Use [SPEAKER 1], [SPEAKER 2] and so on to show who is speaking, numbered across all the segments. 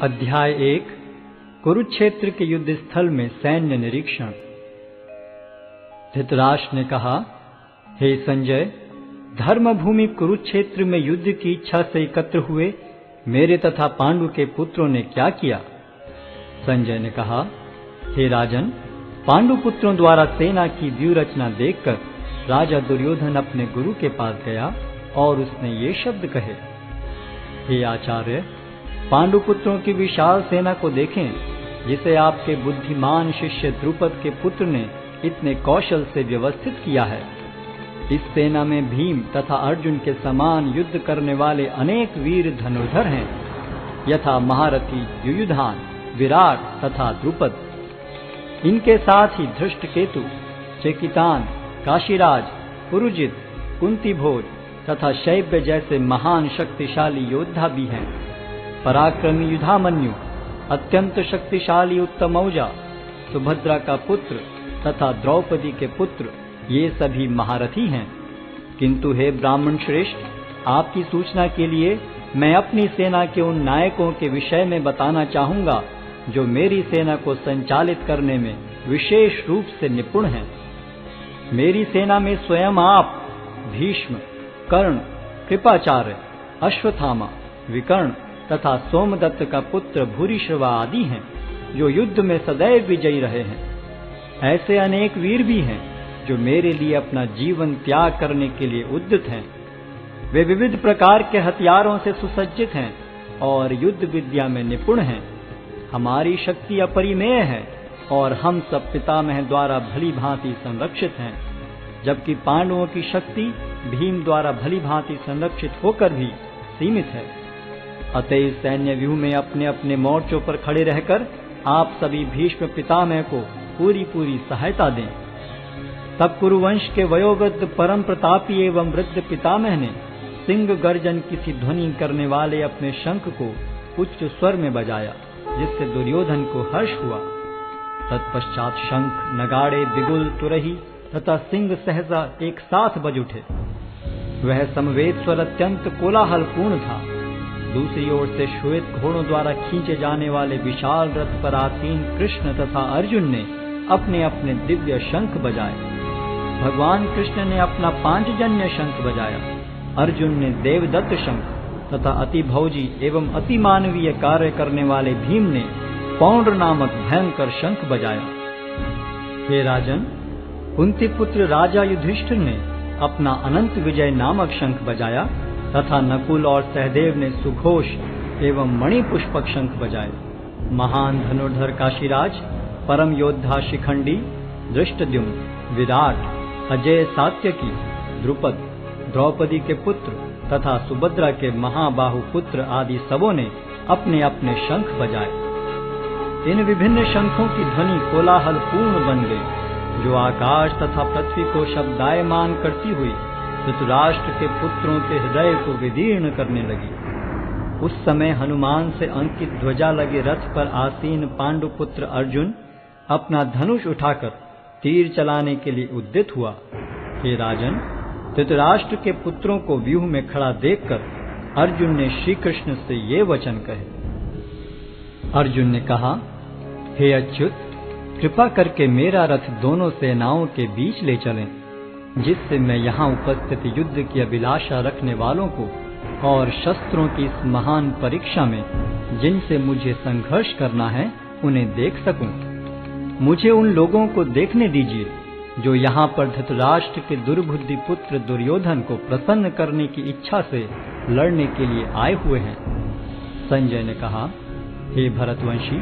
[SPEAKER 1] अध्याय 1 कुरुक्षेत्र के युद्ध स्थल में सैन्य निरीक्षण। धृतराष्ट्र ने कहा, हे संजय, धर्मभूमि कुरुक्षेत्र में युद्ध की इच्छा से एकत्र हुए मेरे तथा पांडु के पुत्रों ने क्या किया? संजय ने कहा, हे राजन, पांडु पुत्रों द्वारा सेना की व्यूह रचना देखकर राजा दुर्योधन अपने गुरु के पास गया और उसने ये शब्द कहे, हे आचार्य, पांडु पुत्रों की विशाल सेना को देखें, जिसे आपके बुद्धिमान शिष्य द्रुपद के पुत्र ने इतने कौशल से व्यवस्थित किया है। इस सेना में भीम तथा अर्जुन के समान युद्ध करने वाले अनेक वीर धनुर्धर हैं, यथा महारथी युयुधान, विराट तथा द्रुपद। इनके साथ ही धृष्टकेतु, चेकितान, काशीराज, पुरुजित, कुंतीभोज तथा शैब्य जैसे महान शक्तिशाली योद्धा भी हैं। पराक्रमी युधामन्यु, अत्यंत शक्तिशाली उत्तमौजा, सुभद्रा का पुत्र तथा द्रौपदी के पुत्र, ये सभी महारथी हैं। किंतु हे ब्राह्मण श्रेष्ठ, आपकी सूचना के लिए मैं अपनी सेना के उन नायकों के विषय में बताना चाहूंगा जो मेरी सेना को संचालित करने में विशेष रूप से निपुण हैं। मेरी सेना में स्वयं आप, भीष्म, कर्ण, कृपाचार्य, अश्वत्थामा, विकर्ण तथा सोमदत्त का पुत्र भूरिश्रवा आदि हैं, जो युद्ध में सदैव विजयी रहे हैं। ऐसे अनेक वीर भी हैं जो मेरे लिए अपना जीवन त्याग करने के लिए उद्यत हैं। वे विविध प्रकार के हथियारों से सुसज्जित हैं और युद्ध विद्या में निपुण हैं। हमारी शक्ति अपरिमेय है और हम सब पितामह द्वारा भली भांति संरक्षित हैं, जबकि पांडवों की शक्ति भीम द्वारा भली भांति संरक्षित होकर भी सीमित है। अतएव सैन्य व्यूह में अपने अपने मोर्चों पर खड़े रहकर आप सभी भीष्म पितामह को पूरी सहायता दें। तब कुरुवंश के वयोवृद्ध परम प्रतापी एवं वृद्ध पितामह ने सिंह गर्जन की सी ध्वनि करने वाले अपने शंख को उच्च स्वर में बजाया, जिससे दुर्योधन को हर्ष हुआ। तत्पश्चात शंख, नगाड़े, बिगुल, तुरही तथा सिंह सहसा एक साथ बज उठे। वह समवेत स्वर अत्यंत कोलाहलपूर्ण था। दूसरी ओर से श्वेत घोड़ों द्वारा खींचे जाने वाले विशाल रथ पर आसीन कृष्ण तथा अर्जुन ने अपने अपने दिव्य शंख बजाए। भगवान कृष्ण ने अपना पांचजन्य शंख बजाया, अर्जुन ने देवदत्त शंख तथा अति भौजी एवं अति मानवीय कार्य करने वाले भीम ने पौंड्र नामक भयंकर शंख बजाया। हे राजन, कुंती पुत्र राजा युधिष्ठिर ने अपना अनंत विजय नामक शंख बजाया तथा नकुल और सहदेव ने सुघोष एवं मणिपुष्पक शंख बजाए। महान धनुर्धर काशीराज, परम योद्धा शिखंडी, धृष्टद्युम्न, विराट, अजय सात्यकी, द्रुपद, द्रौपदी के पुत्र तथा सुभद्रा के महाबाहु पुत्र आदि सबों ने अपने अपने शंख बजाए। इन विभिन्न शंखों की ध्वनि कोलाहल पूर्ण बन गई, जो आकाश तथा पृथ्वी को शब्दायमान करती हुई धृतराष्ट्र के पुत्रों के हृदय को विदीर्ण करने लगी। उस समय हनुमान से अंकित ध्वजा लगे रथ पर आसीन पांडु पुत्र अर्जुन अपना धनुष उठाकर तीर चलाने के लिए उद्यत हुआ। हे राजन, धृतराष्ट्र के पुत्रों को व्यूह में खड़ा देखकर अर्जुन ने श्री कृष्ण से ये वचन कहे। अर्जुन ने कहा, हे अच्युत, कृपा करके मेरा रथ दोनों सेनाओं के बीच ले चलें, जिससे मैं यहाँ उपस्थित युद्ध की अभिलाषा रखने वालों को और शस्त्रों की इस महान परीक्षा में जिनसे मुझे संघर्ष करना है उन्हें देख सकूं। मुझे उन लोगों को देखने दीजिए जो यहाँ पर धृतराष्ट्र के दुर्बुद्धि पुत्र दुर्योधन को प्रसन्न करने की इच्छा से लड़ने के लिए आए हुए हैं। संजय ने कहा, हे भरतवंशी,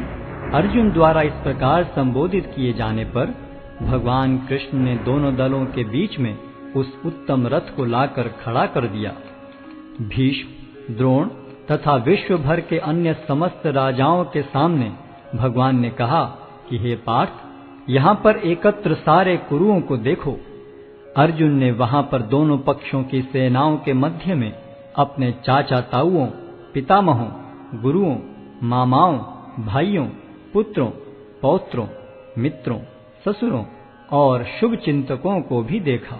[SPEAKER 1] अर्जुन द्वारा इस प्रकार संबोधित किए जाने पर भगवान कृष्ण ने दोनों दलों के बीच में उस उत्तम रथ को लाकर खड़ा कर दिया। भीष्म, द्रोण तथा विश्व भर के अन्य समस्त राजाओं के सामने भगवान ने कहा कि हे पार्थ, यहाँ पर एकत्र सारे कुरुओं को देखो। अर्जुन ने वहां पर दोनों पक्षों की सेनाओं के मध्य में अपने चाचा ताऊओं, पितामहों, गुरुओं, मामाओं, भाइयों, पुत्रों, पौत्रों, मित्रों, ससुरों और शुभ चिंतकों को भी देखा।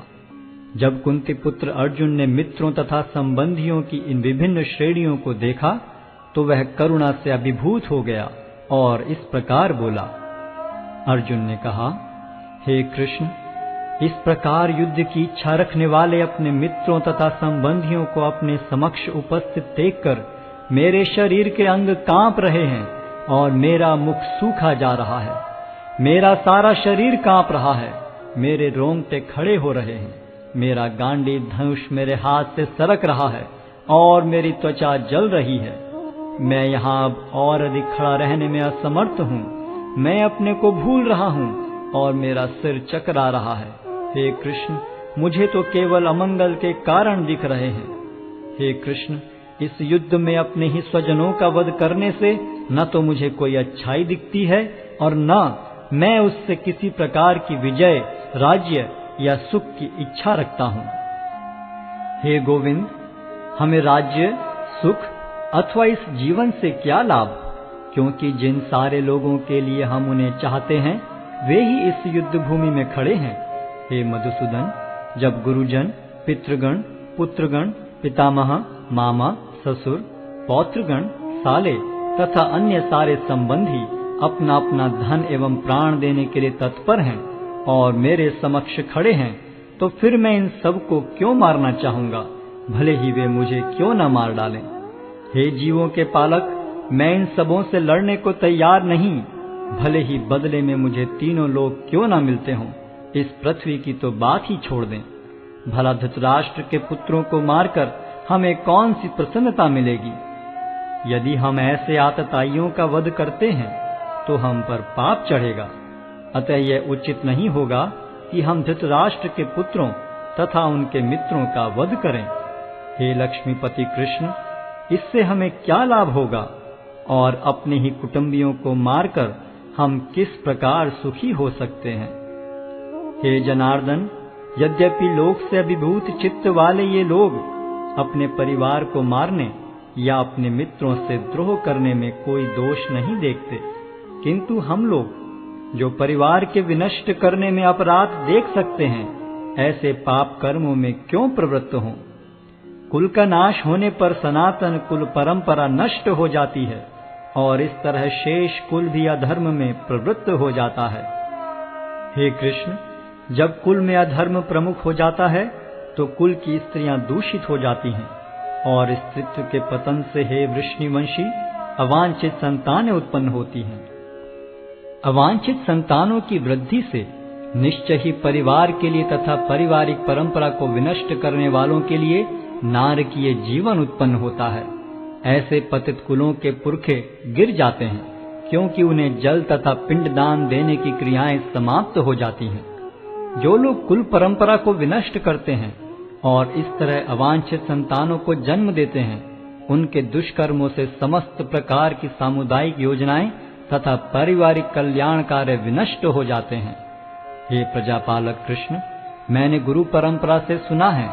[SPEAKER 1] जब कुंती पुत्र अर्जुन ने मित्रों तथा संबंधियों की इन विभिन्न श्रेणियों को देखा तो वह करुणा से अभिभूत हो गया और इस प्रकार बोला। अर्जुन ने कहा, हे कृष्ण, इस प्रकार युद्ध की इच्छा रखने वाले अपने मित्रों तथा संबंधियों को अपने समक्ष उपस्थित देखकर मेरे शरीर के अंग कांप रहे हैं और मेरा मुख सूखा जा रहा है। मेरा सारा शरीर कांप रहा है, मेरे रोंगटे खड़े हो रहे हैं, मेरा गांडी धनुष मेरे हाथ से सरक रहा है और मेरी त्वचा जल रही है। मैं यहाँ अब और अधिक खड़ा रहने में असमर्थ हूँ। मैं अपने को भूल रहा हूँ और मेरा सिर चकरा रहा है। हे कृष्ण, मुझे तो केवल अमंगल के कारण दिख रहे हैं। हे कृष्ण, इस युद्ध में अपने ही स्वजनों का वध करने से न तो मुझे कोई अच्छाई दिखती है और न मैं उससे किसी प्रकार की विजय, राज्य या सुख की इच्छा रखता हूँ। हे गोविंद, हमें राज्य, सुख अथवा इस जीवन से क्या लाभ, क्योंकि जिन सारे लोगों के लिए हम उन्हें चाहते हैं वे ही इस युद्ध भूमि में खड़े हैं। हे मधुसूदन, जब गुरुजन, पितृगण, पुत्रगण, पितामह, मामा, ससुर, पौत्रगण, साले तथा अन्य सारे संबंधी अपना अपना धन एवं प्राण देने के लिए तत्पर हैं और मेरे समक्ष खड़े हैं, तो फिर मैं इन सब को क्यों मारना चाहूंगा, भले ही वे मुझे क्यों न मार डालें। हे जीवों के पालक, मैं इन सबों से लड़ने को तैयार नहीं, भले ही बदले में मुझे तीनों लोग क्यों न मिलते हों। इस पृथ्वी की तो बात ही छोड़ दें। भला धृतराष्ट्र के पुत्रों को मारकर हमें कौन सी प्रसन्नता मिलेगी। यदि हम ऐसे आतताइयों का वध करते हैं तो हम पर पाप चढ़ेगा। अतः यह उचित नहीं होगा कि हम धृतराष्ट्र के पुत्रों तथा उनके मित्रों का वध करें। हे लक्ष्मीपति कृष्ण, इससे हमें क्या लाभ होगा और अपने ही कुटुंबियों को मारकर हम किस प्रकार सुखी हो सकते हैं। हे जनार्दन, यद्यपि लोक से अभिभूत चित्त वाले ये लोग अपने परिवार को मारने या अपने मित्रों से द्रोह करने में कोई दोष नहीं देखते, किंतु हम लोग जो परिवार के विनष्ट करने में अपराध देख सकते हैं, ऐसे पाप कर्मों में क्यों प्रवृत्त हों। कुल का नाश होने पर सनातन कुल परंपरा नष्ट हो जाती है और इस तरह शेष कुल भी अधर्म में प्रवृत्त हो जाता है। हे कृष्ण, जब कुल में अधर्म प्रमुख हो जाता है तो कुल की स्त्रियां दूषित हो जाती हैं और स्त्रीत्व के पतन से हे वृष्णिवंशी अवांछित संतानें उत्पन्न होती हैं। अवांछित संतानों की वृद्धि से निश्चय ही परिवार के लिए तथा पारिवारिक परंपरा को विनष्ट करने वालों के लिए नारकीय जीवन उत्पन्न होता है। ऐसे पतित कुलों के पुरखे गिर जाते हैं, क्योंकि उन्हें जल तथा पिंडदान देने की क्रियाएं समाप्त हो जाती हैं। जो लोग कुल परंपरा को विनष्ट करते हैं और इस तरह अवांछित संतानों को जन्म देते हैं, उनके दुष्कर्मों से समस्त प्रकार की सामुदायिक योजनाएं तथा पारिवारिक कल्याण कार्य विनष्ट हो जाते हैं। हे प्रजापालक कृष्ण, मैंने गुरु परंपरा से सुना है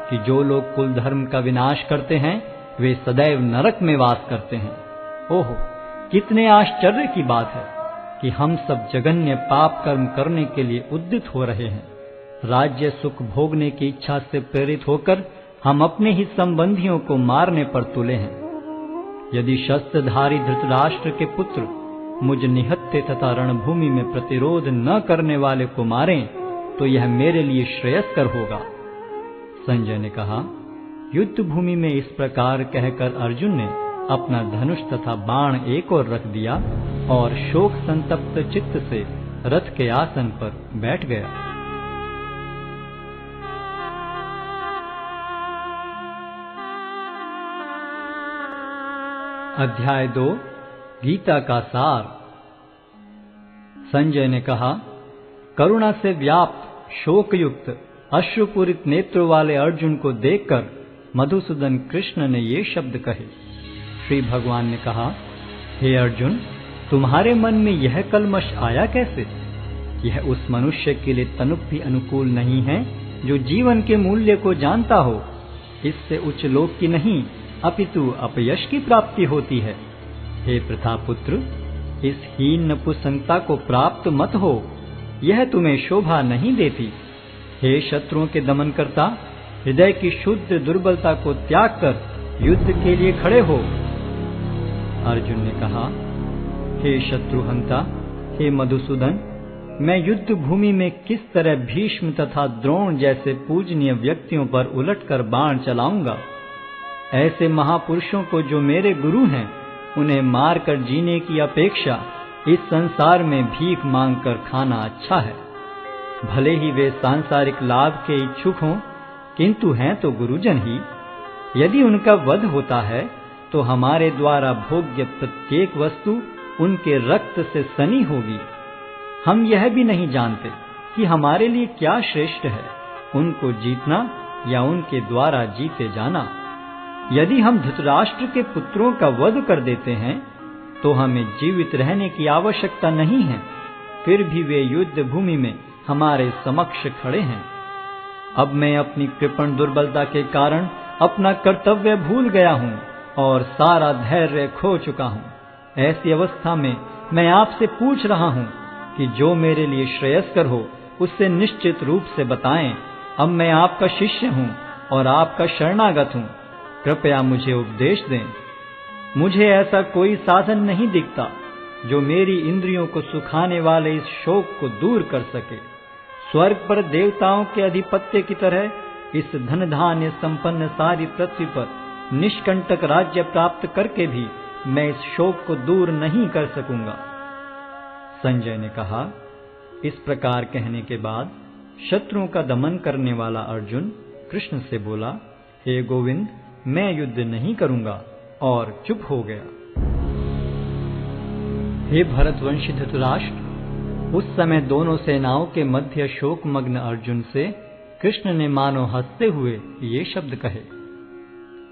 [SPEAKER 1] कि जो लोग कुल धर्म का विनाश करते हैं वे सदैव नरक में वास करते हैं। ओहो, कितने आश्चर्य की बात है कि हम सब जघन्य पाप कर्म करने के लिए उद्यत हो रहे हैं। राज्य सुख भोगने की इच्छा से प्रेरित होकर हम अपने ही संबंधियों को मारने पर तुले हैं। यदि शस्त्रधारी धृतराष्ट्र के पुत्र मुझ निहत्थे तथा रणभूमि में प्रतिरोध न करने वाले को मारें तो यह मेरे लिए श्रेयस्कर होगा। संजय ने कहा, युद्ध भूमि में इस प्रकार कहकर अर्जुन ने अपना धनुष तथा बाण एक ओर रख दिया और शोक संतप्त चित्त से रथ के आसन पर बैठ गया। अध्याय 2 गीता का सार। संजय ने कहा, करुणा से व्याप्त शोकयुक्त अश्रुपूरित नेत्रों वाले अर्जुन को देखकर मधुसूदन कृष्ण ने ये शब्द कहे। श्री भगवान ने कहा, हे अर्जुन, तुम्हारे मन में यह कलमश आया कैसे? यह उस मनुष्य के लिए तनुक भी अनुकूल नहीं है जो जीवन के मूल्य को जानता हो। इससे उच्च लोक की नहीं अपितु अपयश की प्राप्ति होती है। हे प्रतापुत्र, इस हीन नपुंसकता को प्राप्त मत हो, यह तुम्हें शोभा नहीं देती। हे शत्रुओं के दमन करता, हृदय की शुद्ध दुर्बलता को त्याग कर युद्ध के लिए खड़े हो। अर्जुन ने कहा, हे शत्रुहंता, हे मधुसूदन, मैं युद्ध भूमि में किस तरह भीष्म तथा द्रोण जैसे पूजनीय व्यक्तियों पर उलटकर बाण चलाऊंगा। ऐसे महापुरुषों को जो मेरे गुरु हैं, उन्हें मारकर जीने की अपेक्षा इस संसार में भीख मांगकर खाना अच्छा है। भले ही वे सांसारिक लाभ के इच्छुक हों, किंतु हैं तो गुरुजन ही। यदि उनका वध होता है तो हमारे द्वारा भोग्य प्रत्येक वस्तु उनके रक्त से सनी होगी। हम यह भी नहीं जानते कि हमारे लिए क्या श्रेष्ठ है, उनको जीतना या उनके द्वारा जीते जाना। यदि हम धृतराष्ट्र के पुत्रों का वध कर देते हैं तो हमें जीवित रहने की आवश्यकता नहीं है, फिर भी वे युद्ध भूमि में हमारे समक्ष खड़े हैं। अब मैं अपनी कृपण दुर्बलता के कारण अपना कर्तव्य भूल गया हूँ और सारा धैर्य खो चुका हूँ। ऐसी अवस्था में मैं आपसे पूछ रहा हूँ कि जो मेरे लिए श्रेयस्कर हो उससे निश्चित रूप से बताएं। अब मैं आपका शिष्य हूँ और आपका शरणागत हूँ, कृपया मुझे उपदेश दें। मुझे ऐसा कोई साधन नहीं दिखता जो मेरी इंद्रियों को सुखाने वाले इस शोक को दूर कर सके। स्वर्ग पर देवताओं के अधिपत्य की तरह इस धन धान्य संपन्न सारी पृथ्वी पर निष्कंटक राज्य प्राप्त करके भी मैं इस शोक को दूर नहीं कर सकूंगा। संजय ने कहा, इस प्रकार कहने के बाद शत्रुओं का दमन करने वाला अर्जुन कृष्ण से बोला, हे गोविंद, मैं युद्ध नहीं करूंगा, और चुप हो गया। हे भरतवंशी धृतराष्ट्र, उस समय दोनों सेनाओं के मध्य शोकमग्न अर्जुन से कृष्ण ने मानो हंसते हुए ये शब्द कहे।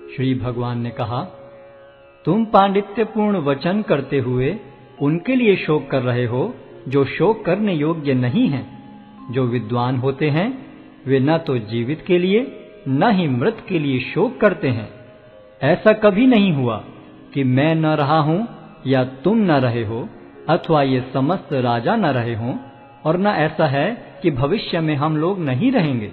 [SPEAKER 1] श्री भगवान ने कहा, तुम पांडित्यपूर्ण वचन करते हुए उनके लिए शोक कर रहे हो जो शोक करने योग्य नहीं हैं। जो विद्वान होते हैं वे न तो जीवित के लिए न ही मृत के लिए शोक करते हैं। ऐसा कभी नहीं हुआ कि मैं न रहा हूं या तुम न रहे हो, अथवा ये समस्त राजा न रहे हों, और न ऐसा है कि भविष्य में हम लोग नहीं रहेंगे।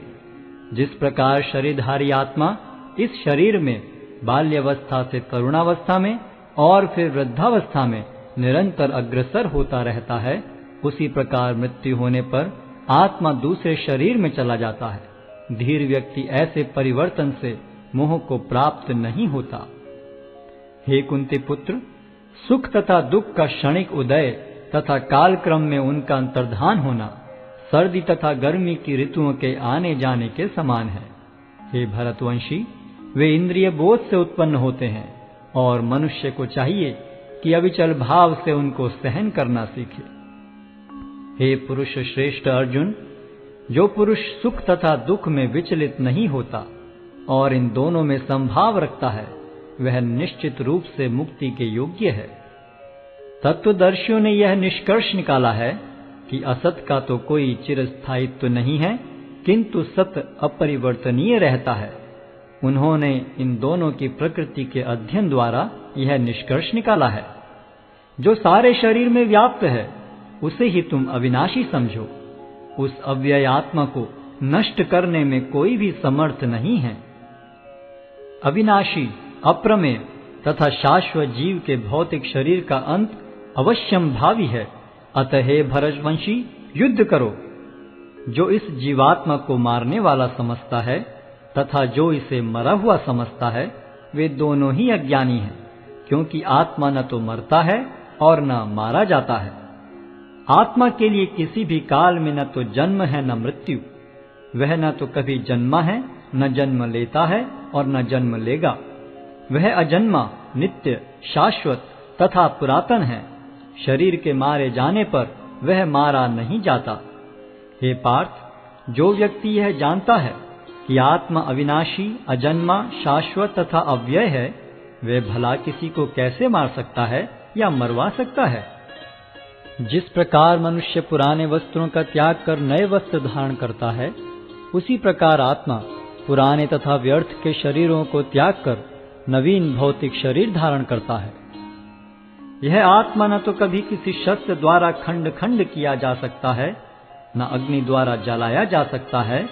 [SPEAKER 1] जिस प्रकार शरीरधारी आत्मा इस शरीर में बाल्यावस्था से तरुणावस्था में और फिर वृद्धावस्था में निरंतर अग्रसर होता रहता है, उसी प्रकार मृत्यु होने पर आत्मा दूसरे शरीर में चला जाता है। धीर व्यक्ति ऐसे परिवर्तन से मोह को प्राप्त नहीं होता। हे कुंती पुत्र, सुख तथा दुख का क्षणिक उदय तथा कालक्रम में उनका अंतर्धान होना सर्दी तथा गर्मी की ऋतुओं के आने जाने के समान है। हे भरतवंशी, वे इंद्रिय बोध से उत्पन्न होते हैं और मनुष्य को चाहिए कि अविचल भाव से उनको सहन करना सीखे। हे पुरुष श्रेष्ठ अर्जुन, जो पुरुष सुख तथा दुख में विचलित नहीं होता और इन दोनों में संभाव रखता है, वह निश्चित रूप से मुक्ति के योग्य है। तत्वदर्शियों ने यह निष्कर्ष निकाला है कि असत का तो कोई चिरस्थायित्व नहीं है, किंतु सत्य अपरिवर्तनीय रहता है। उन्होंने इन दोनों की प्रकृति के अध्ययन द्वारा यह निष्कर्ष निकाला है। जो सारे शरीर में व्याप्त है उसे ही तुम अविनाशी समझो। उस अव्यय आत्मा को नष्ट करने में कोई भी समर्थ नहीं है। अविनाशी, अप्रमेय तथा शाश्वत जीव के भौतिक शरीर का अंत अवश्यम भावी है। अतः हे भरतवंशी, युद्ध करो। जो इस जीवात्मा को मारने वाला समझता है तथा जो इसे मरा हुआ समझता है, वे दोनों ही अज्ञानी हैं, क्योंकि आत्मा न तो मरता है और न मारा जाता है। आत्मा के लिए किसी भी काल में न तो जन्म है न मृत्यु। वह न तो कभी जन्मा है, न जन्म लेता है और न जन्म लेगा। वह अजन्मा, नित्य, शाश्वत तथा पुरातन है। शरीर के मारे जाने पर वह मारा नहीं जाता। हे पार्थ, जो व्यक्ति यह जानता है कि आत्मा अविनाशी, अजन्मा, शाश्वत तथा अव्यय है, वह भला किसी को कैसे मार सकता है या मरवा सकता है। जिस प्रकार मनुष्य पुराने वस्त्रों का त्याग कर नए वस्त्र धारण करता है, उसी प्रकार आत्मा पुराने तथा व्यर्थ के शरीरों को त्याग कर नवीन भौतिक शरीर धारण करता है। यह आत्मा न तो कभी किसी शस्त्र द्वारा खंड खंड किया जा सकता है, न अग्नि द्वारा जलाया जा सकता है,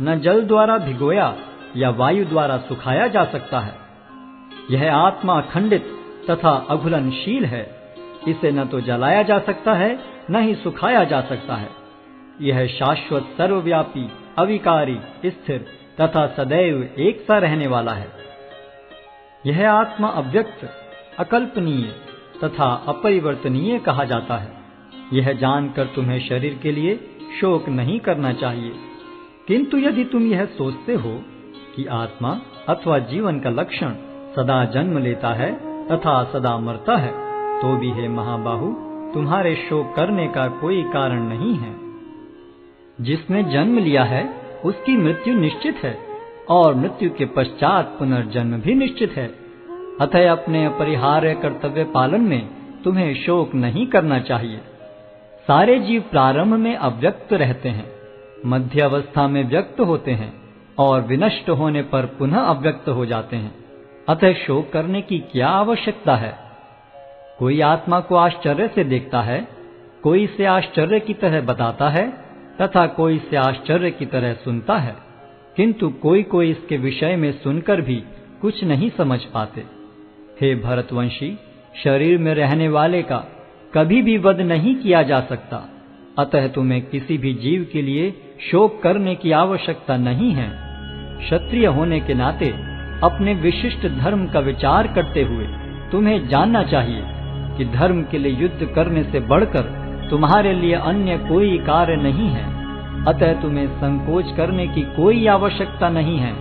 [SPEAKER 1] न जल द्वारा भिगोया या वायु द्वारा सुखाया जा सकता है। यह आत्मा अखंडित, तथा अघुलनशील है। इसे न तो जलाया जा सकता है, न ही सुखाया जा सकता है। यह शाश्वत, सर्वव्यापी, अविकारी, स्थिर तथा सदैव एक सा रहने वाला है। यह आत्मा अव्यक्त, अकल्पनीय तथा अपरिवर्तनीय कहा जाता है। यह जानकर तुम्हें शरीर के लिए शोक नहीं करना चाहिए, किंतु यदि तुम यह सोचते हो कि आत्मा अथवा जीवन का लक्षण सदा जन्म लेता है तथा सदा मरता है, तो भी हे महाबाहु, तुम्हारे शोक करने का कोई कारण नहीं है। जिसने जन्म लिया है उसकी मृत्यु निश्चित है, और मृत्यु के पश्चात पुनर्जन्म भी निश्चित है। अतः अपने अपरिहार्य कर्तव्य पालन में तुम्हें शोक नहीं करना चाहिए। सारे जीव प्रारंभ में अव्यक्त रहते हैं, मध्य अवस्था में व्यक्त होते हैं और विनष्ट होने पर पुनः अव्यक्त हो जाते हैं। अतः शोक करने की क्या आवश्यकता है? कोई आत्मा को आश्चर्य से देखता है, कोई इसे आश्चर्य की तरह बताता है तथा कोई इसे आश्चर्य की तरह सुनता है, किंतु कोई कोई इसके विषय में सुनकर भी कुछ नहीं समझ पाते। हे भरतवंशी, शरीर में रहने वाले का कभी भी वध नहीं किया जा सकता, अतः तुम्हें किसी भी जीव के लिए शोक करने की आवश्यकता नहीं है। क्षत्रिय होने के नाते अपने विशिष्ट धर्म का विचार करते हुए तुम्हें जानना चाहिए कि धर्म के लिए युद्ध करने से बढ़कर तुम्हारे लिए अन्य कोई कार्य नहीं है। अतः तुम्हें संकोच करने की कोई आवश्यकता नहीं है।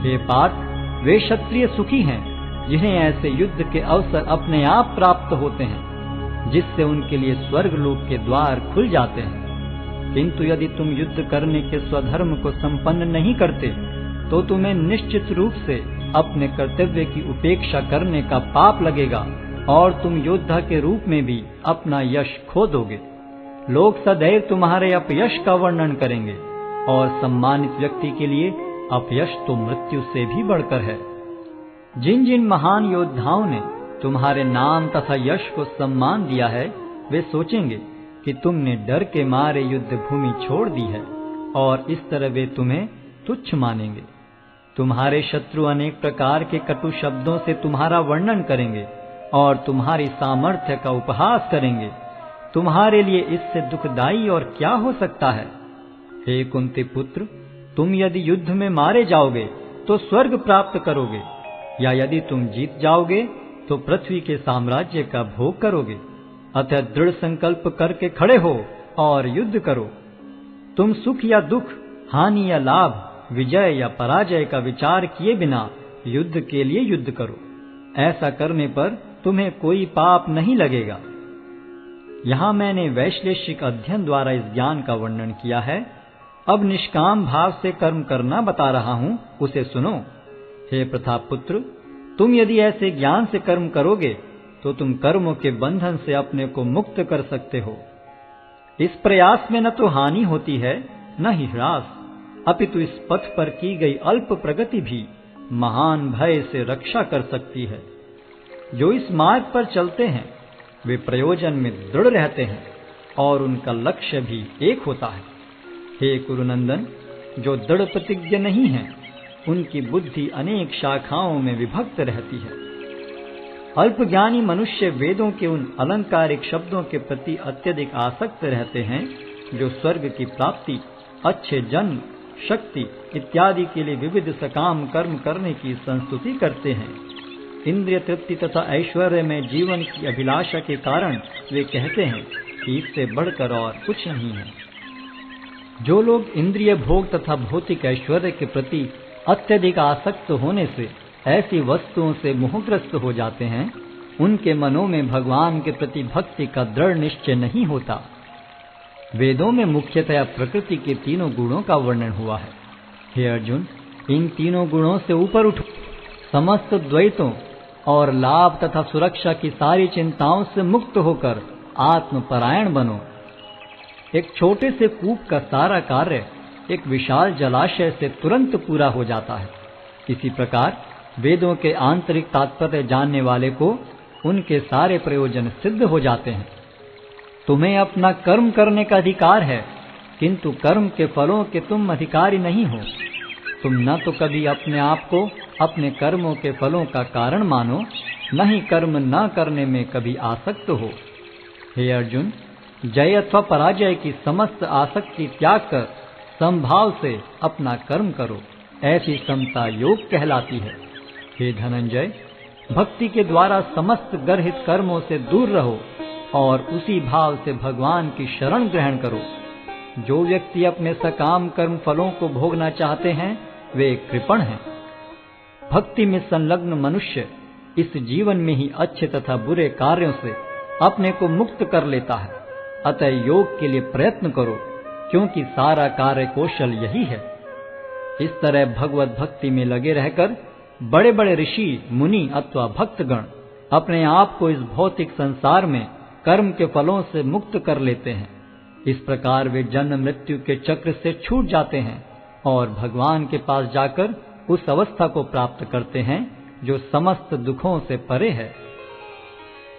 [SPEAKER 1] हे पार्थ, वे क्षत्रिय सुखी हैं जिन्हें ऐसे युद्ध के अवसर अपने आप प्राप्त होते हैं, जिससे उनके लिए स्वर्ग लोक के द्वार खुल जाते हैं। किंतु यदि तुम युद्ध करने के स्वधर्म को संपन्न नहीं करते, तो तुम्हें निश्चित रूप से अपने कर्तव्य की उपेक्षा करने का पाप लगेगा और तुम योद्धा के रूप में भी अपना यश खो दोगे। लोग सदैव तुम्हारे अपयश का वर्णन करेंगे, और सम्मानित व्यक्ति के लिए अपयश तो मृत्यु से भी बढ़कर है। जिन जिन महान योद्धाओं ने तुम्हारे नाम तथा यश को सम्मान दिया है, वे सोचेंगे कि तुमने डर के मारे युद्ध भूमि छोड़ दी है, और इस तरह वे तुम्हें तुच्छ मानेंगे। तुम्हारे शत्रु अनेक प्रकार के कटु शब्दों से तुम्हारा वर्णन करेंगे और तुम्हारी सामर्थ्य का उपहास करेंगे। तुम्हारे लिए इससे दुखदाई और क्या हो सकता है? हे कुंती पुत्र, तुम यदि युद्ध में मारे जाओगे तो स्वर्ग प्राप्त करोगे, या यदि तुम जीत जाओगे तो पृथ्वी के साम्राज्य का भोग करोगे। अतः दृढ़ संकल्प करके खड़े हो और युद्ध करो। तुम सुख या दुख, हानि या लाभ, विजय या पराजय का विचार किए बिना युद्ध के लिए युद्ध करो। ऐसा करने पर तुम्हें कोई पाप नहीं लगेगा। यहाँ मैंने वैश्लेषिक अध्ययन द्वारा इस ज्ञान का वर्णन किया है। अब निष्काम भाव से कर्म करना बता रहा हूँ, उसे सुनो। हे प्रतापपुत्र, तुम यदि ऐसे ज्ञान से कर्म करोगे तो तुम कर्मों के बंधन से अपने को मुक्त कर सकते हो। इस प्रयास में न तो हानि होती है न ही ह्रास, अपितु इस पथ पर की गई अल्प प्रगति भी महान भय से रक्षा कर सकती है। जो इस मार्ग पर चलते हैं वे प्रयोजन में दृढ़ रहते हैं और उनका लक्ष्य भी एक होता है। हे कुरुनंदन, जो दृढ़ प्रतिज्ञ नहीं है उनकी बुद्धि अनेक शाखाओं में विभक्त रहती है। अल्पज्ञानी मनुष्य वेदों के उन अलंकारिक शब्दों के प्रति अत्यधिक आसक्त रहते हैं जो स्वर्ग की प्राप्ति, अच्छे जन्म, शक्ति इत्यादि के लिए विविध सकाम कर्म करने की संस्तुति करते हैं। इंद्रिय तृप्ति तथा ऐश्वर्य में जीवन की अभिलाषा के कारण वे कहते हैं कि इससे बढ़कर और कुछ नहीं है। जो लोग इंद्रिय भोग तथा भौतिक ऐश्वर्य के प्रति अत्यधिक आसक्त होने से ऐसी वस्तुओं से मोहग्रस्त हो जाते हैं, उनके मनों में भगवान के प्रति भक्ति का दृढ़ निश्चय नहीं होता। वेदों में मुख्यतः प्रकृति के तीनों गुणों का वर्णन हुआ है। हे अर्जुन, इन तीनों गुणों से ऊपर उठो, समस्त द्वैतों और लाभ तथा सुरक्षा की सारी चिंताओं से मुक्त होकर आत्मपरायण बनो। एक छोटे से कूप का सारा कार्य एक विशाल जलाशय से तुरंत पूरा हो जाता है। इसी प्रकार वेदों के आंतरिक तात्पर्य जानने वाले को उनके सारे प्रयोजन सिद्ध हो जाते हैं। तुम्हें अपना कर्म करने का अधिकार है, किंतु कर्म के फलों के तुम अधिकारी नहीं हो। तुम न तो कभी अपने आप को अपने कर्मों के फलों का कारण मानो न ही कर्म न करने में कभी आसक्त हो। हे अर्जुन, जय अथवा पराजय की समस्त आसक्ति त्याग कर समभाव से अपना कर्म करो, ऐसी समता योग कहलाती है। हे धनंजय, भक्ति के द्वारा समस्त गर्हित कर्मों से दूर रहो और उसी भाव से भगवान की शरण ग्रहण करो। जो व्यक्ति अपने सकाम कर्म फलों को भोगना चाहते हैं वे कृपण हैं। भक्ति में संलग्न मनुष्य इस जीवन में ही अच्छे तथा बुरे कार्यों से अपने को मुक्त कर लेता है। अतः योग के लिए प्रयत्न करो, क्योंकि सारा कार्य कौशल यही है। इस तरह भगवत भक्ति में लगे रहकर बड़े बड़े ऋषि, मुनि अथवा भक्तगण अपने आप को इस भौतिक संसार में कर्म के फलों से मुक्त कर लेते हैं। इस प्रकार वे जन्म मृत्यु के चक्र से छूट जाते हैं और भगवान के पास जाकर उस अवस्था को प्राप्त करते हैं जो समस्त दुखों से परे है।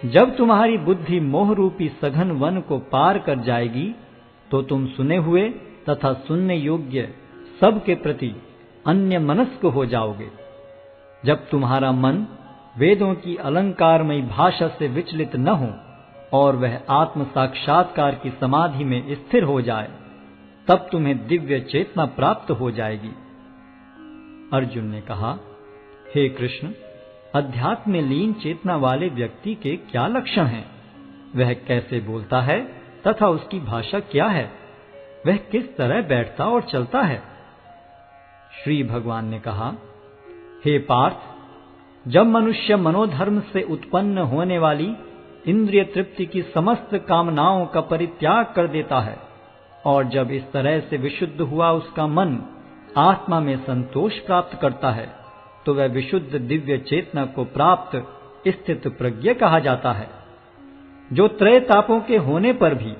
[SPEAKER 1] जब तुम्हारी बुद्धि मोह रूपी सघन वन को पार कर जाएगी तो तुम सुने हुए तथा सुनने योग्य सब के प्रति अन्य मनस्क हो जाओगे। जब तुम्हारा मन वेदों की अलंकारमयी भाषा से विचलित न हो और वह आत्म साक्षात्कार की समाधि में स्थिर हो जाए, तब तुम्हें दिव्य चेतना प्राप्त हो जाएगी। अर्जुन ने कहा, हे कृष्ण, अध्यात्म में लीन चेतना वाले व्यक्ति के क्या लक्षण हैं? वह कैसे बोलता है तथा उसकी भाषा क्या है? वह किस तरह बैठता और चलता है? श्री भगवान ने कहा, हे पार्थ, जब मनुष्य मनोधर्म से उत्पन्न होने वाली इंद्रिय तृप्ति की समस्त कामनाओं का परित्याग कर देता है और जब इस तरह से विशुद्ध हुआ उसका मन आत्मा में संतोष प्राप्त करता है, तो वह विशुद्ध दिव्य चेतना को प्राप्त स्थित प्रज्ञ कहा जाता है। जो त्रय तापों के होने पर भी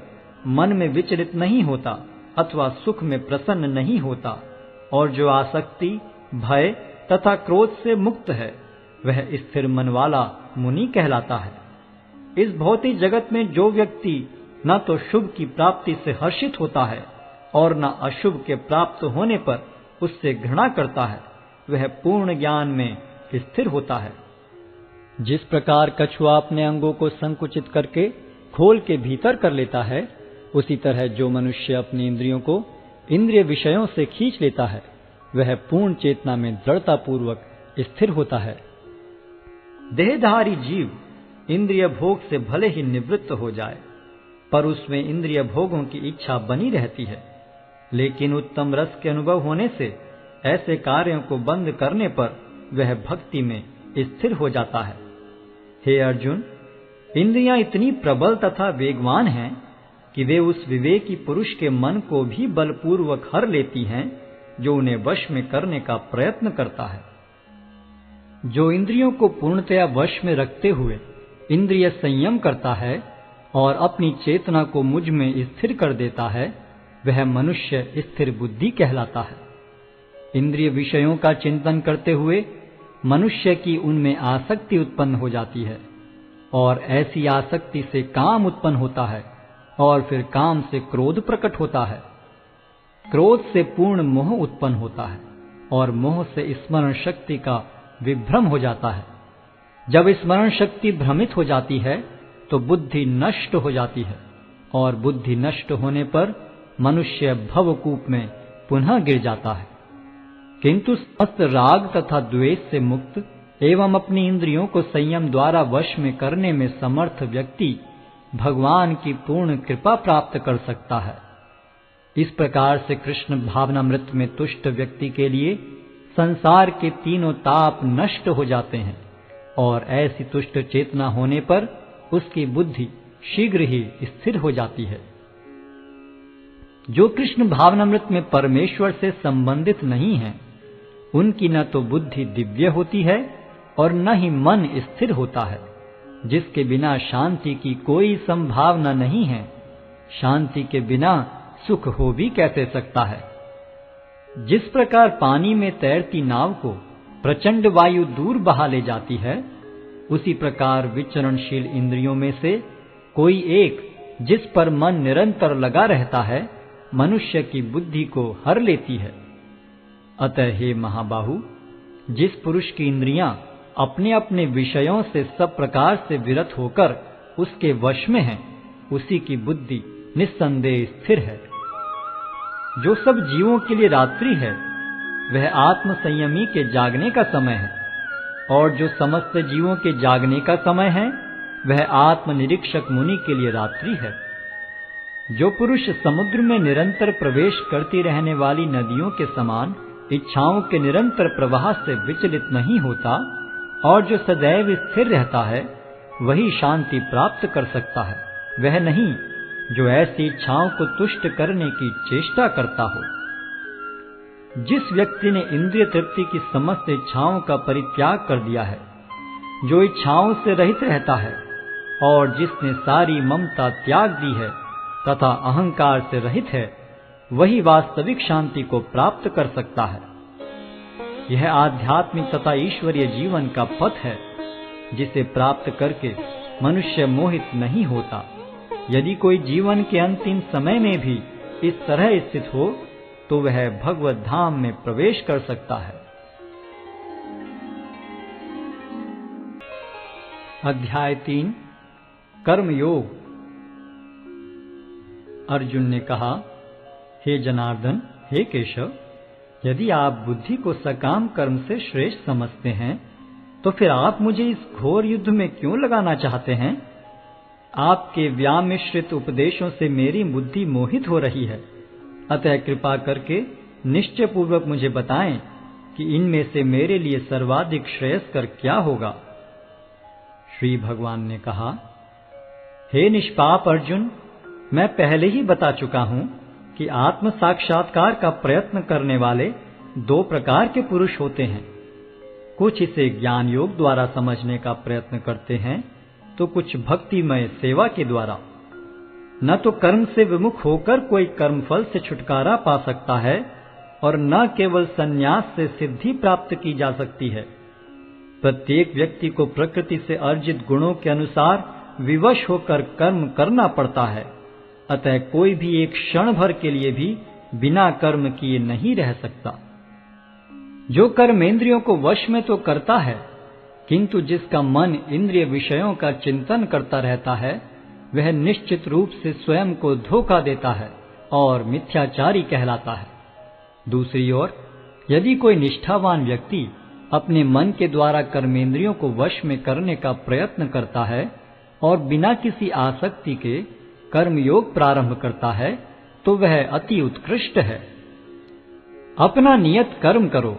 [SPEAKER 1] मन में विचलित नहीं होता अथवा सुख में प्रसन्न नहीं होता और जो आसक्ति, भय तथा क्रोध से मुक्त है, वह स्थिर मन वाला मुनि कहलाता है। इस भौतिक जगत में जो व्यक्ति न तो शुभ की प्राप्ति से हर्षित होता है और न अशुभ के प्राप्त होने पर उससे घृणा करता है, वह पूर्ण ज्ञान में स्थिर होता है। जिस प्रकार कछुआ अपने अंगों को संकुचित करके खोल के भीतर कर लेता है, उसी तरह जो मनुष्य अपनी इंद्रियों को इंद्रिय विषयों से खींच लेता है, वह पूर्ण चेतना में दृढ़ता पूर्वक स्थिर होता है। देहधारी जीव इंद्रिय भोग से भले ही निवृत्त हो जाए, पर उसमें इंद्रिय भोगों की इच्छा बनी रहती है। लेकिन उत्तम रस के अनुभव होने से ऐसे कार्यों को बंद करने पर वह भक्ति में स्थिर हो जाता है। हे अर्जुन, इंद्रियां इतनी प्रबल तथा वेगवान हैं कि वे उस विवेकी पुरुष के मन को भी बलपूर्वक हर लेती हैं जो उन्हें वश में करने का प्रयत्न करता है। जो इंद्रियों को पूर्णतया वश में रखते हुए इंद्रिय संयम करता है और अपनी चेतना को मुझ में स्थिर कर देता है, वह मनुष्य स्थिर बुद्धि कहलाता है। इंद्रिय विषयों का चिंतन करते हुए मनुष्य की उनमें आसक्ति उत्पन्न हो जाती है और ऐसी आसक्ति से काम उत्पन्न होता है और फिर काम से क्रोध प्रकट होता है। क्रोध से पूर्ण मोह उत्पन्न होता है और मोह से स्मरण शक्ति का विभ्रम हो जाता है। जब स्मरण शक्ति भ्रमित हो जाती है तो बुद्धि नष्ट हो जाती है और बुद्धि नष्ट होने पर मनुष्य भवकूप में पुनः गिर जाता है। किंतु समस्त राग तथा द्वेष से मुक्त एवं अपनी इंद्रियों को संयम द्वारा वश में करने में समर्थ व्यक्ति भगवान की पूर्ण कृपा प्राप्त कर सकता है। इस प्रकार से कृष्ण भावनामृत में तुष्ट व्यक्ति के लिए संसार के तीनों ताप नष्ट हो जाते हैं और ऐसी तुष्ट चेतना होने पर उसकी बुद्धि शीघ्र ही स्थिर हो जाती है। जो कृष्ण भावनामृत में परमेश्वर से संबंधित नहीं है, उनकी न तो बुद्धि दिव्य होती है और न ही मन स्थिर होता है, जिसके बिना शांति की कोई संभावना नहीं है। शांति के बिना सुख हो भी कैसे सकता है? जिस प्रकार पानी में तैरती नाव को प्रचंड वायु दूर बहा ले जाती है, उसी प्रकार विचरणशील इंद्रियों में से कोई एक जिस पर मन निरंतर लगा रहता है, मनुष्य की बुद्धि को हर लेती है। अतः हे महाबाहु, जिस पुरुष की इंद्रियां अपने अपने विषयों से सब प्रकार से विरत होकर उसके वश में है, उसी की बुद्धि निस्संदेह स्थिर है। जो सब जीवों के लिए रात्रि है वह आत्म संयमी के जागने का समय है, और जो समस्त जीवों के जागने का समय है वह आत्मनिरीक्षक मुनि के लिए रात्रि है। जो पुरुष समुद्र में निरंतर प्रवेश करती रहने वाली नदियों के समान इच्छाओं के निरंतर प्रवाह से विचलित नहीं होता और जो सदैव स्थिर रहता है, वही शांति प्राप्त कर सकता है, वह नहीं जो ऐसी इच्छाओं को तुष्ट करने की चेष्टा करता हो। जिस व्यक्ति ने इंद्रिय तृप्ति की समस्त इच्छाओं का परित्याग कर दिया है, जो इच्छाओं से रहित रहता है और जिसने सारी ममता त्याग दी है तथा अहंकार से रहित है, वही वास्तविक शांति को प्राप्त कर सकता है। यह आध्यात्मिक तथा ईश्वरीय जीवन का पथ है, जिसे प्राप्त करके मनुष्य मोहित नहीं होता। यदि कोई जीवन के अंतिम समय में भी इस तरह स्थित हो तो वह भगवत धाम में प्रवेश कर सकता है। अध्याय 3 कर्मयोग। अर्जुन ने कहा, हे जनार्दन, हे केशव, यदि आप बुद्धि को सकाम कर्म से श्रेष्ठ समझते हैं तो फिर आप मुझे इस घोर युद्ध में क्यों लगाना चाहते हैं? आपके व्यामिश्रित उपदेशों से मेरी बुद्धि मोहित हो रही है, अतः कृपा करके निश्चय पूर्वक मुझे बताएं कि इनमें से मेरे लिए सर्वाधिक श्रेयस्कर क्या होगा। श्री भगवान ने कहा, हे निष्पाप अर्जुन, मैं पहले ही बता चुका हूं कि आत्म साक्षात्कार का प्रयत्न करने वाले 2 प्रकार के पुरुष होते हैं। कुछ इसे ज्ञान योग द्वारा समझने का प्रयत्न करते हैं तो कुछ भक्तिमय सेवा के द्वारा। न तो कर्म से विमुख होकर कोई कर्मफल से छुटकारा पा सकता है और न केवल संन्यास से सिद्धि प्राप्त की जा सकती है। प्रत्येक व्यक्ति को प्रकृति से अर्जित गुणों के अनुसार विवश होकर कर्म करना पड़ता है, अतः कोई भी एक क्षण भर के लिए भी बिना कर्म किए नहीं रह सकता। जो कर्मेंद्रियों को वश में तो करता है, किंतु जिसका मन इंद्रिय विषयों का चिंतन करता रहता है, वह निश्चित रूप से स्वयं को धोखा देता है और मिथ्याचारी कहलाता है। दूसरी ओर, यदि कोई निष्ठावान व्यक्ति अपने मन के द्वारा कर्मेंद्रियों को वश में करने का प्रयत्न करता है और बिना किसी आसक्ति के कर्मयोग प्रारंभ करता है, तो वह अति उत्कृष्ट है। अपना नियत कर्म करो,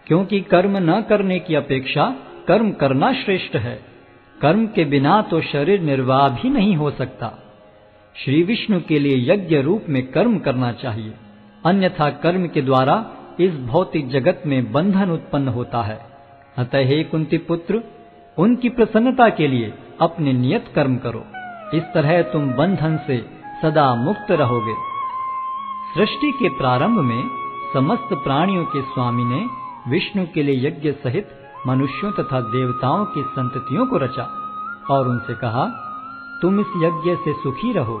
[SPEAKER 1] क्योंकि कर्म न करने की अपेक्षा कर्म करना श्रेष्ठ है। कर्म के बिना तो शरीर निर्वाह भी नहीं हो सकता। श्री विष्णु के लिए यज्ञ रूप में कर्म करना चाहिए, अन्यथा कर्म के द्वारा इस भौतिक जगत में बंधन उत्पन्न होता है। अतः हे कुंती पुत्र, उनकी प्रसन्नता के लिए अपने नियत कर्म करो, इस तरह तुम बंधन से सदा मुक्त रहोगे। सृष्टि के प्रारंभ में समस्त प्राणियों के स्वामी ने विष्णु के लिए यज्ञ सहित मनुष्यों तथा देवताओं की संततियों को रचा और उनसे कहा, तुम इस यज्ञ से सुखी रहो,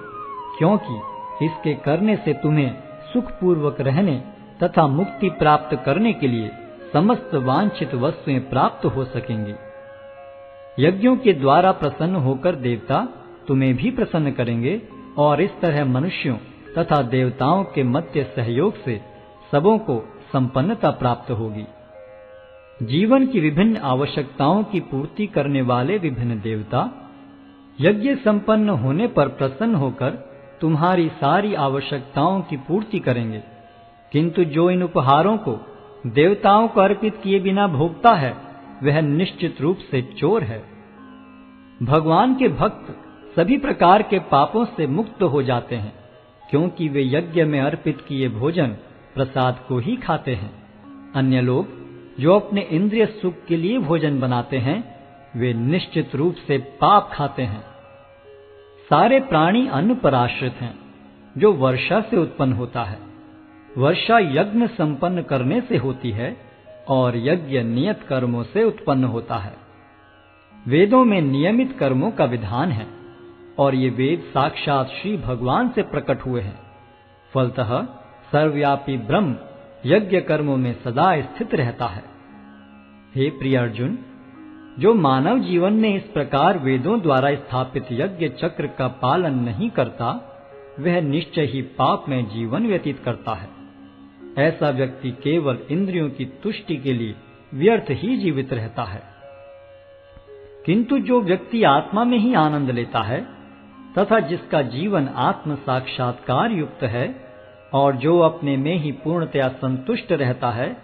[SPEAKER 1] क्योंकि इसके करने से तुम्हें सुखपूर्वक रहने तथा मुक्ति प्राप्त करने के लिए समस्त वांछित वस्तुएं प्राप्त हो सकेंगी। यज्ञों के द्वारा प्रसन्न होकर देवता तुम्हें भी प्रसन्न करेंगे और इस तरह मनुष्यों तथा देवताओं के मध्य सहयोग से सबों को संपन्नता प्राप्त होगी। जीवन की विभिन्न आवश्यकताओं की पूर्ति करने वाले विभिन्न देवता यज्ञ संपन्न होने पर प्रसन्न होकर तुम्हारी सारी आवश्यकताओं की पूर्ति करेंगे, किंतु जो इन उपहारों को देवताओं को अर्पित किए बिना भोगता है, वह निश्चित रूप से चोर है। भगवान के भक्त सभी प्रकार के पापों से मुक्त हो जाते हैं, क्योंकि वे यज्ञ में अर्पित किए भोजन प्रसाद को ही खाते हैं। अन्य लोग जो अपने इंद्रिय सुख के लिए भोजन बनाते हैं, वे निश्चित रूप से पाप खाते हैं। सारे प्राणी अन्न पर आश्रित हैं, जो वर्षा से उत्पन्न होता है। वर्षा यज्ञ संपन्न करने से होती है और यज्ञ नियत कर्मों से उत्पन्न होता है। वेदों में नियमित कर्मों का विधान है और ये वेद साक्षात श्री भगवान से प्रकट हुए हैं। फलतः सर्वव्यापी ब्रह्म यज्ञ कर्मों में सदा स्थित रहता है। हे प्रिय अर्जुन, जो मानव जीवन में इस प्रकार वेदों द्वारा स्थापित यज्ञ चक्र का पालन नहीं करता, वह निश्चय ही पाप में जीवन व्यतीत करता है। ऐसा व्यक्ति केवल इंद्रियों की तुष्टि के लिए व्यर्थ ही जीवित रहता है। किंतु जो व्यक्ति आत्मा में ही आनंद लेता है तथा जिसका जीवन आत्म साक्षात्कार युक्त है और जो अपने में ही पूर्णतया संतुष्ट रहता है,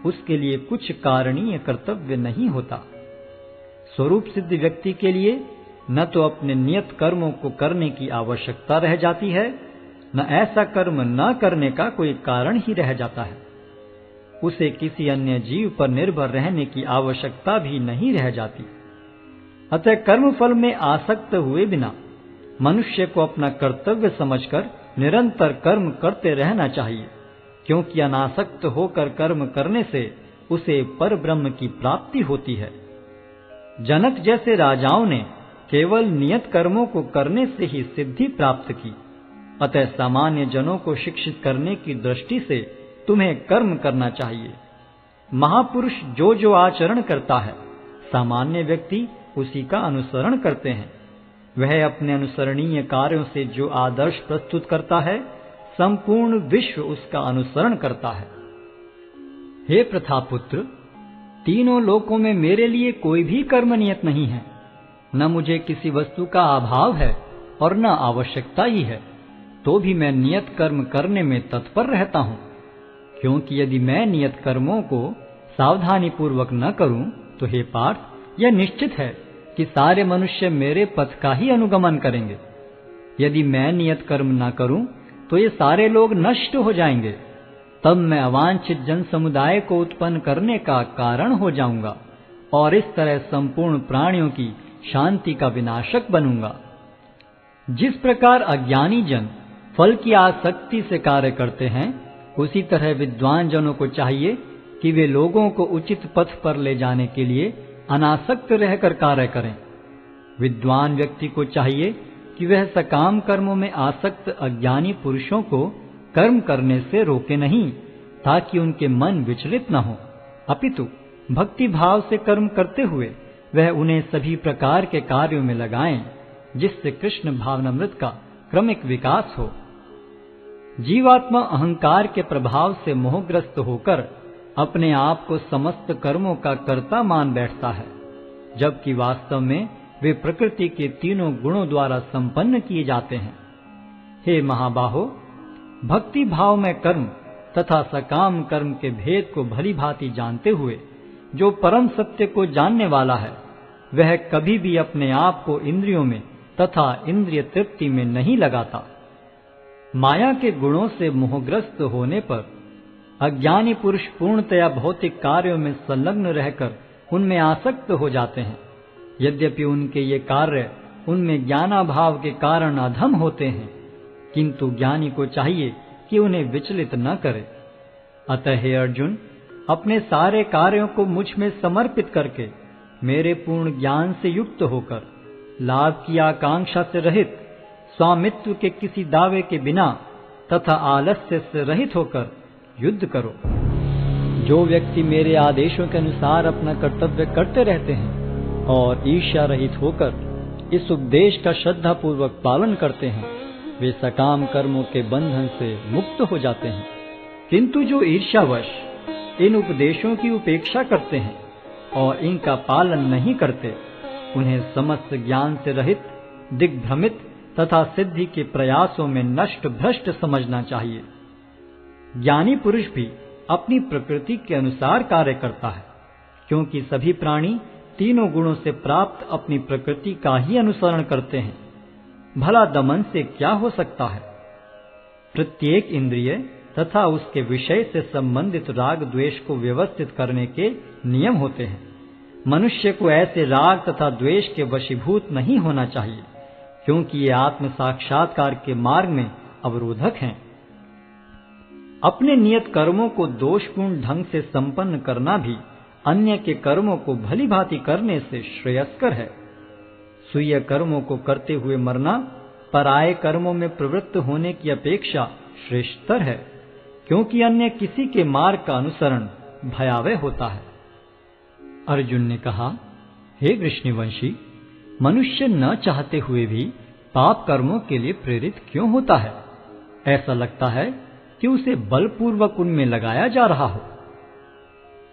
[SPEAKER 1] उसके लिए कुछ कारणीय कर्तव्य नहीं होता। स्वरूप सिद्ध व्यक्ति के लिए न तो अपने नियत कर्मों को करने की आवश्यकता रह जाती है, न ऐसा कर्म न करने का कोई कारण ही रह जाता है। उसे किसी अन्य जीव पर निर्भर रहने की आवश्यकता भी नहीं रह जाती। अतः कर्मफल में आसक्त हुए बिना मनुष्य को अपना कर्तव्य समझकर निरंतर कर्म करते रहना चाहिए, क्योंकि अनासक्त होकर कर्म करने से उसे परब्रह्म की प्राप्ति होती है। जनक जैसे राजाओं ने केवल नियत कर्मों को करने से ही सिद्धि प्राप्त की। अतः सामान्य जनों को शिक्षित करने की दृष्टि से तुम्हें कर्म करना चाहिए। महापुरुष जो जो आचरण करता है, सामान्य व्यक्ति उसी का अनुसरण करते हैं। वह अपने अनुसरणीय कार्यों से जो आदर्श प्रस्तुत करता है, संपूर्ण विश्व उसका अनुसरण करता है। हे प्रथापुत्र, तीनों लोकों में मेरे लिए कोई भी कर्म नियत नहीं है। न मुझे किसी वस्तु का अभाव है और न आवश्यकता ही है, तो भी मैं नियत कर्म करने में तत्पर रहता हूँ। क्योंकि यदि मैं नियत कर्मों को सावधानी पूर्वक न करूं, तो हे पार्थ, यह निश्चित है कि सारे मनुष्य मेरे पथ का ही अनुगमन करेंगे। यदि मैं नियत कर्म न करूं, तो ये सारे लोग नष्ट हो जाएंगे। तब मैं अवांछित जन समुदाय को उत्पन्न करने का कारण हो जाऊंगा और इस तरह संपूर्ण प्राणियों की शांति का विनाशक बनूंगा। जिस प्रकार अज्ञानी जन फल की आसक्ति से कार्य करते हैं, उसी तरह विद्वान जनों को चाहिए कि वे लोगों को उचित पथ पर ले जाने के लिए अनासक्त रहकर कार्य करें। विद्वान व्यक्ति को चाहिए कि वह सकाम कर्मों में आसक्त अज्ञानी पुरुषों को कर्म करने से रोके नहीं, ताकि उनके मन विचलित न हो, अपितु भक्ति भाव से कर्म करते हुए वह उन्हें सभी प्रकार के कार्यों में लगाएं, जिससे कृष्ण भावनामृत का क्रमिक विकास हो। जीवात्मा अहंकार के प्रभाव से मोहग्रस्त होकर अपने आप को समस्त कर्मों का कर्ता मान बैठता है, जबकि वास्तव में वे प्रकृति के तीनों गुणों द्वारा संपन्न किए जाते हैं। हे महाबाहो, भक्ति भाव में कर्म तथा सकाम कर्म के भेद को भली भांति जानते हुए जो परम सत्य को जानने वाला है, वह कभी भी अपने आप को इंद्रियों में तथा इंद्रिय तृप्ति में नहीं लगाता। माया के गुणों से मोहग्रस्त होने पर अज्ञानी पुरुष पूर्णतया भौतिक कार्यों में संलग्न रहकर उनमें आसक्त हो जाते हैं। यद्यपि उनके ये कार्य उनमें ज्ञानाभाव के कारण अधम होते हैं, किंतु ज्ञानी को चाहिए कि उन्हें विचलित न करे। अतः हे अर्जुन, अपने सारे कार्यों को मुझ में समर्पित करके मेरे पूर्ण ज्ञान से युक्त होकर लाभ की आकांक्षा से रहित, स्वामित्व के किसी दावे के बिना तथा आलस्य से रहित होकर युद्ध करो। जो व्यक्ति मेरे आदेशों के अनुसार अपना कर्तव्य करते रहते हैं और ईर्ष्या रहित होकर इस उपदेश का श्रद्धा पूर्वक पालन करते हैं, वे सकाम कर्मों के बंधन से मुक्त हो जाते हैं। किंतु जो ईर्ष्यावश इन उपदेशों की उपेक्षा करते हैं और इनका पालन नहीं करते, उन्हें समस्त ज्ञान से रहित, दिग्भ्रमित तथा सिद्धि के प्रयासों में नष्ट भ्रष्ट समझना चाहिए। ज्ञानी पुरुष भी अपनी प्रकृति के अनुसार कार्य करता है, क्योंकि सभी प्राणी तीनों गुणों से प्राप्त अपनी प्रकृति का ही अनुसरण करते हैं। भला दमन से क्या हो सकता है? प्रत्येक इंद्रिय तथा उसके विषय से संबंधित राग द्वेष को व्यवस्थित करने के नियम होते हैं। मनुष्य को ऐसे राग तथा द्वेष के वशीभूत नहीं होना चाहिए, क्योंकि ये आत्म साक्षात्कार के मार्ग में अवरोधक हैं। अपने नियत कर्मों को दोषपूर्ण ढंग से संपन्न करना भी अन्य के कर्मों को भली भांति करने से श्रेयस्कर है। स्वीय कर्मों को करते हुए मरना पराये कर्मों में प्रवृत्त होने की अपेक्षा श्रेष्ठतर है, क्योंकि अन्य किसी के मार्ग का अनुसरण भयावह होता है। अर्जुन ने कहा, हे वृष्णिवंशी, मनुष्य न चाहते हुए भी पाप कर्मों के लिए प्रेरित क्यों होता है? ऐसा लगता है कि उसे बलपूर्वक उनमें लगाया जा रहा हो।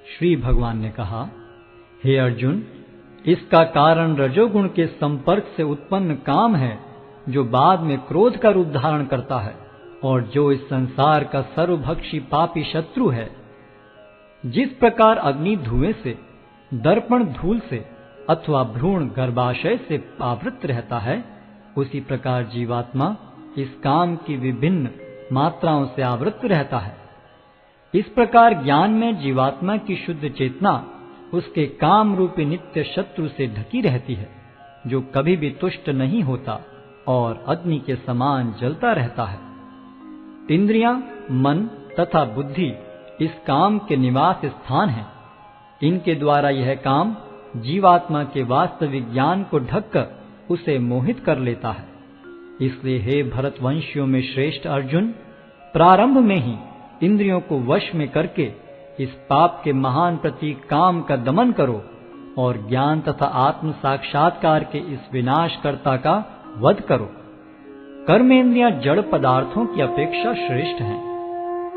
[SPEAKER 1] श्री भगवान ने कहा, हे अर्जुन, इसका कारण रजोगुण के संपर्क से उत्पन्न काम है, जो बाद में क्रोध का रूप धारण करता है और जो इस संसार का सर्वभक्षी पापी शत्रु है। जिस प्रकार अग्नि धुएं से, दर्पण धूल से अथवा भ्रूण गर्भाशय से आवृत रहता है, उसी प्रकार जीवात्मा इस काम की विभिन्न मात्राओं से आवृत रहता है। इस प्रकार ज्ञान में जीवात्मा की शुद्ध चेतना उसके काम रूपी नित्य शत्रु से ढकी रहती है, जो कभी भी तुष्ट नहीं होता और अग्नि के समान जलता रहता है। इंद्रियां, मन तथा बुद्धि इस काम के निवास स्थान हैं। इनके द्वारा यह काम जीवात्मा के वास्तविक ज्ञान को ढककर उसे मोहित कर लेता है। इसलिए हे भरतवंशियों में श्रेष्ठ अर्जुन, प्रारंभ में ही इंद्रियों को वश में करके इस पाप के महान प्रतीक काम का दमन करो और ज्ञान तथा आत्म साक्षात्कार के इस विनाशकर्ता का वध करो। कर्मेंद्रियां जड़ पदार्थों की अपेक्षा श्रेष्ठ हैं।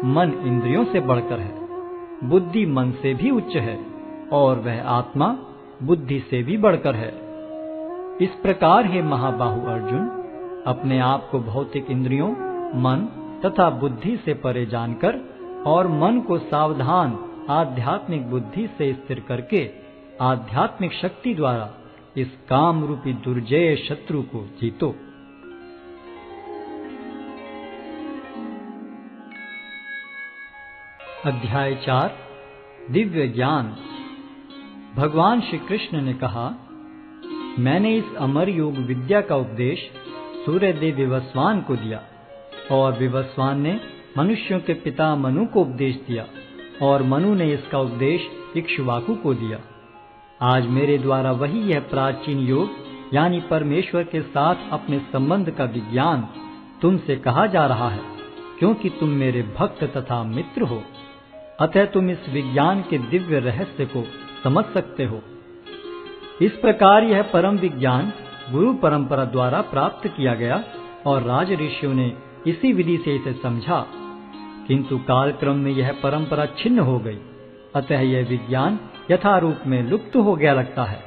[SPEAKER 1] मन इंद्रियों से बढ़कर है, बुद्धि मन से भी उच्च है और वह आत्मा बुद्धि से भी बढ़कर है। इस प्रकार हे महाबाहु अर्जुन, अपने आप को भौतिक इंद्रियों, मन तथा बुद्धि से परे जानकर और मन को सावधान आध्यात्मिक बुद्धि से स्थिर करके आध्यात्मिक शक्ति द्वारा इस काम रूपी दुर्जय शत्रु को जीतो। अध्याय 4 दिव्य ज्ञान। भगवान श्री कृष्ण ने कहा, मैंने इस अमर योग विद्या का उपदेश सूर्यदेव विवस्वान को दिया और विवस्वान ने मनुष्यों के पिता मनु को उपदेश दिया और मनु ने इसका उपदेश इक्ष्वाकु को दिया। आज मेरे द्वारा वही यह प्राचीन योग यानी परमेश्वर के साथ अपने संबंध का विज्ञान तुमसे कहा जा रहा है, क्योंकि तुम मेरे भक्त तथा मित्र हो। अतः तुम इस विज्ञान के दिव्य रहस्य को समझ सकते हो। इस प्रकार यह परम विज्ञान गुरु परंपरा द्वारा प्राप्त किया गया और राज ऋषियों ने इसी विधि से इसे समझा, किंतु कालक्रम में यह परंपरा छिन्न हो गई। अतः यह विज्ञान यथारूप में लुप्त हो गया लगता है।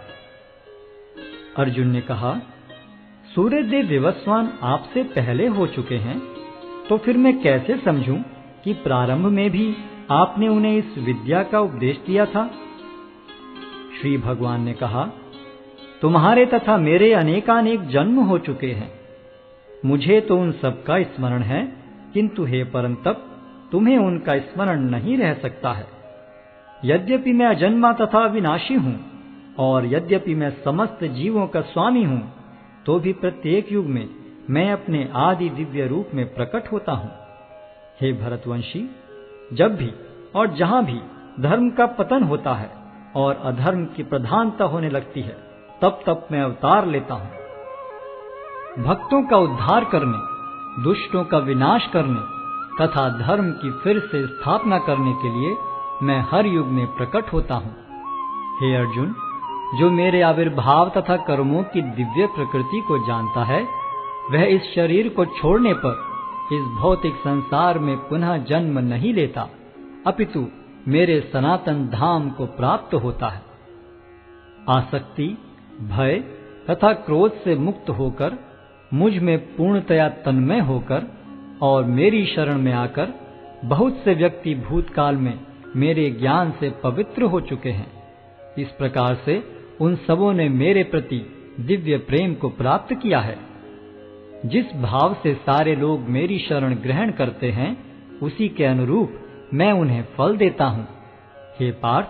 [SPEAKER 1] अर्जुन ने कहा, सूर्यदेव विवस्वान आपसे पहले हो चुके हैं, तो फिर मैं कैसे समझूं कि प्रारंभ में भी आपने उन्हें इस विद्या का उपदेश दिया था? श्री भगवान ने कहा, तुम्हारे तथा मेरे अनेकानेक जन्म हो चुके हैं। मुझे तो उन सब का स्मरण है, किंतु हे परंतप, तुम्हें उनका स्मरण नहीं रह सकता है। यद्यपि मैं अजन्मा तथा विनाशी हूं और यद्यपि मैं समस्त जीवों का स्वामी हूं, तो भी प्रत्येक युग में मैं अपने आदि दिव्य रूप में प्रकट होता हूं। हे भरतवंशी, जब भी और जहां भी धर्म का पतन होता है और अधर्म की प्रधानता होने लगती है, तब तब मैं अवतार लेता हूं। भक्तों का उद्धार करने, दुष्टों का विनाश करने तथा धर्म की फिर से स्थापना करने के लिए मैं हर युग में प्रकट होता हूं। हे अर्जुन, जो मेरे आविर्भाव तथा कर्मों की दिव्य प्रकृति को जानता है, वह इस शरीर को छोड़ने पर इस भौतिक संसार में पुनः जन्म नहीं लेता, अपितु मेरे सनातन धाम को प्राप्त होता है। आसक्ति, भय तथा क्रोध से मुक्त होकर, मुझ में पूर्णतया तन्मय होकर और मेरी शरण में आकर बहुत से व्यक्ति भूतकाल में मेरे ज्ञान से पवित्र हो चुके हैं। इस प्रकार से उन सबों ने मेरे प्रति दिव्य प्रेम को प्राप्त किया है। जिस भाव से सारे लोग मेरी शरण ग्रहण करते हैं, उसी के अनुरूप मैं उन्हें फल देता हूं। हे पार्थ,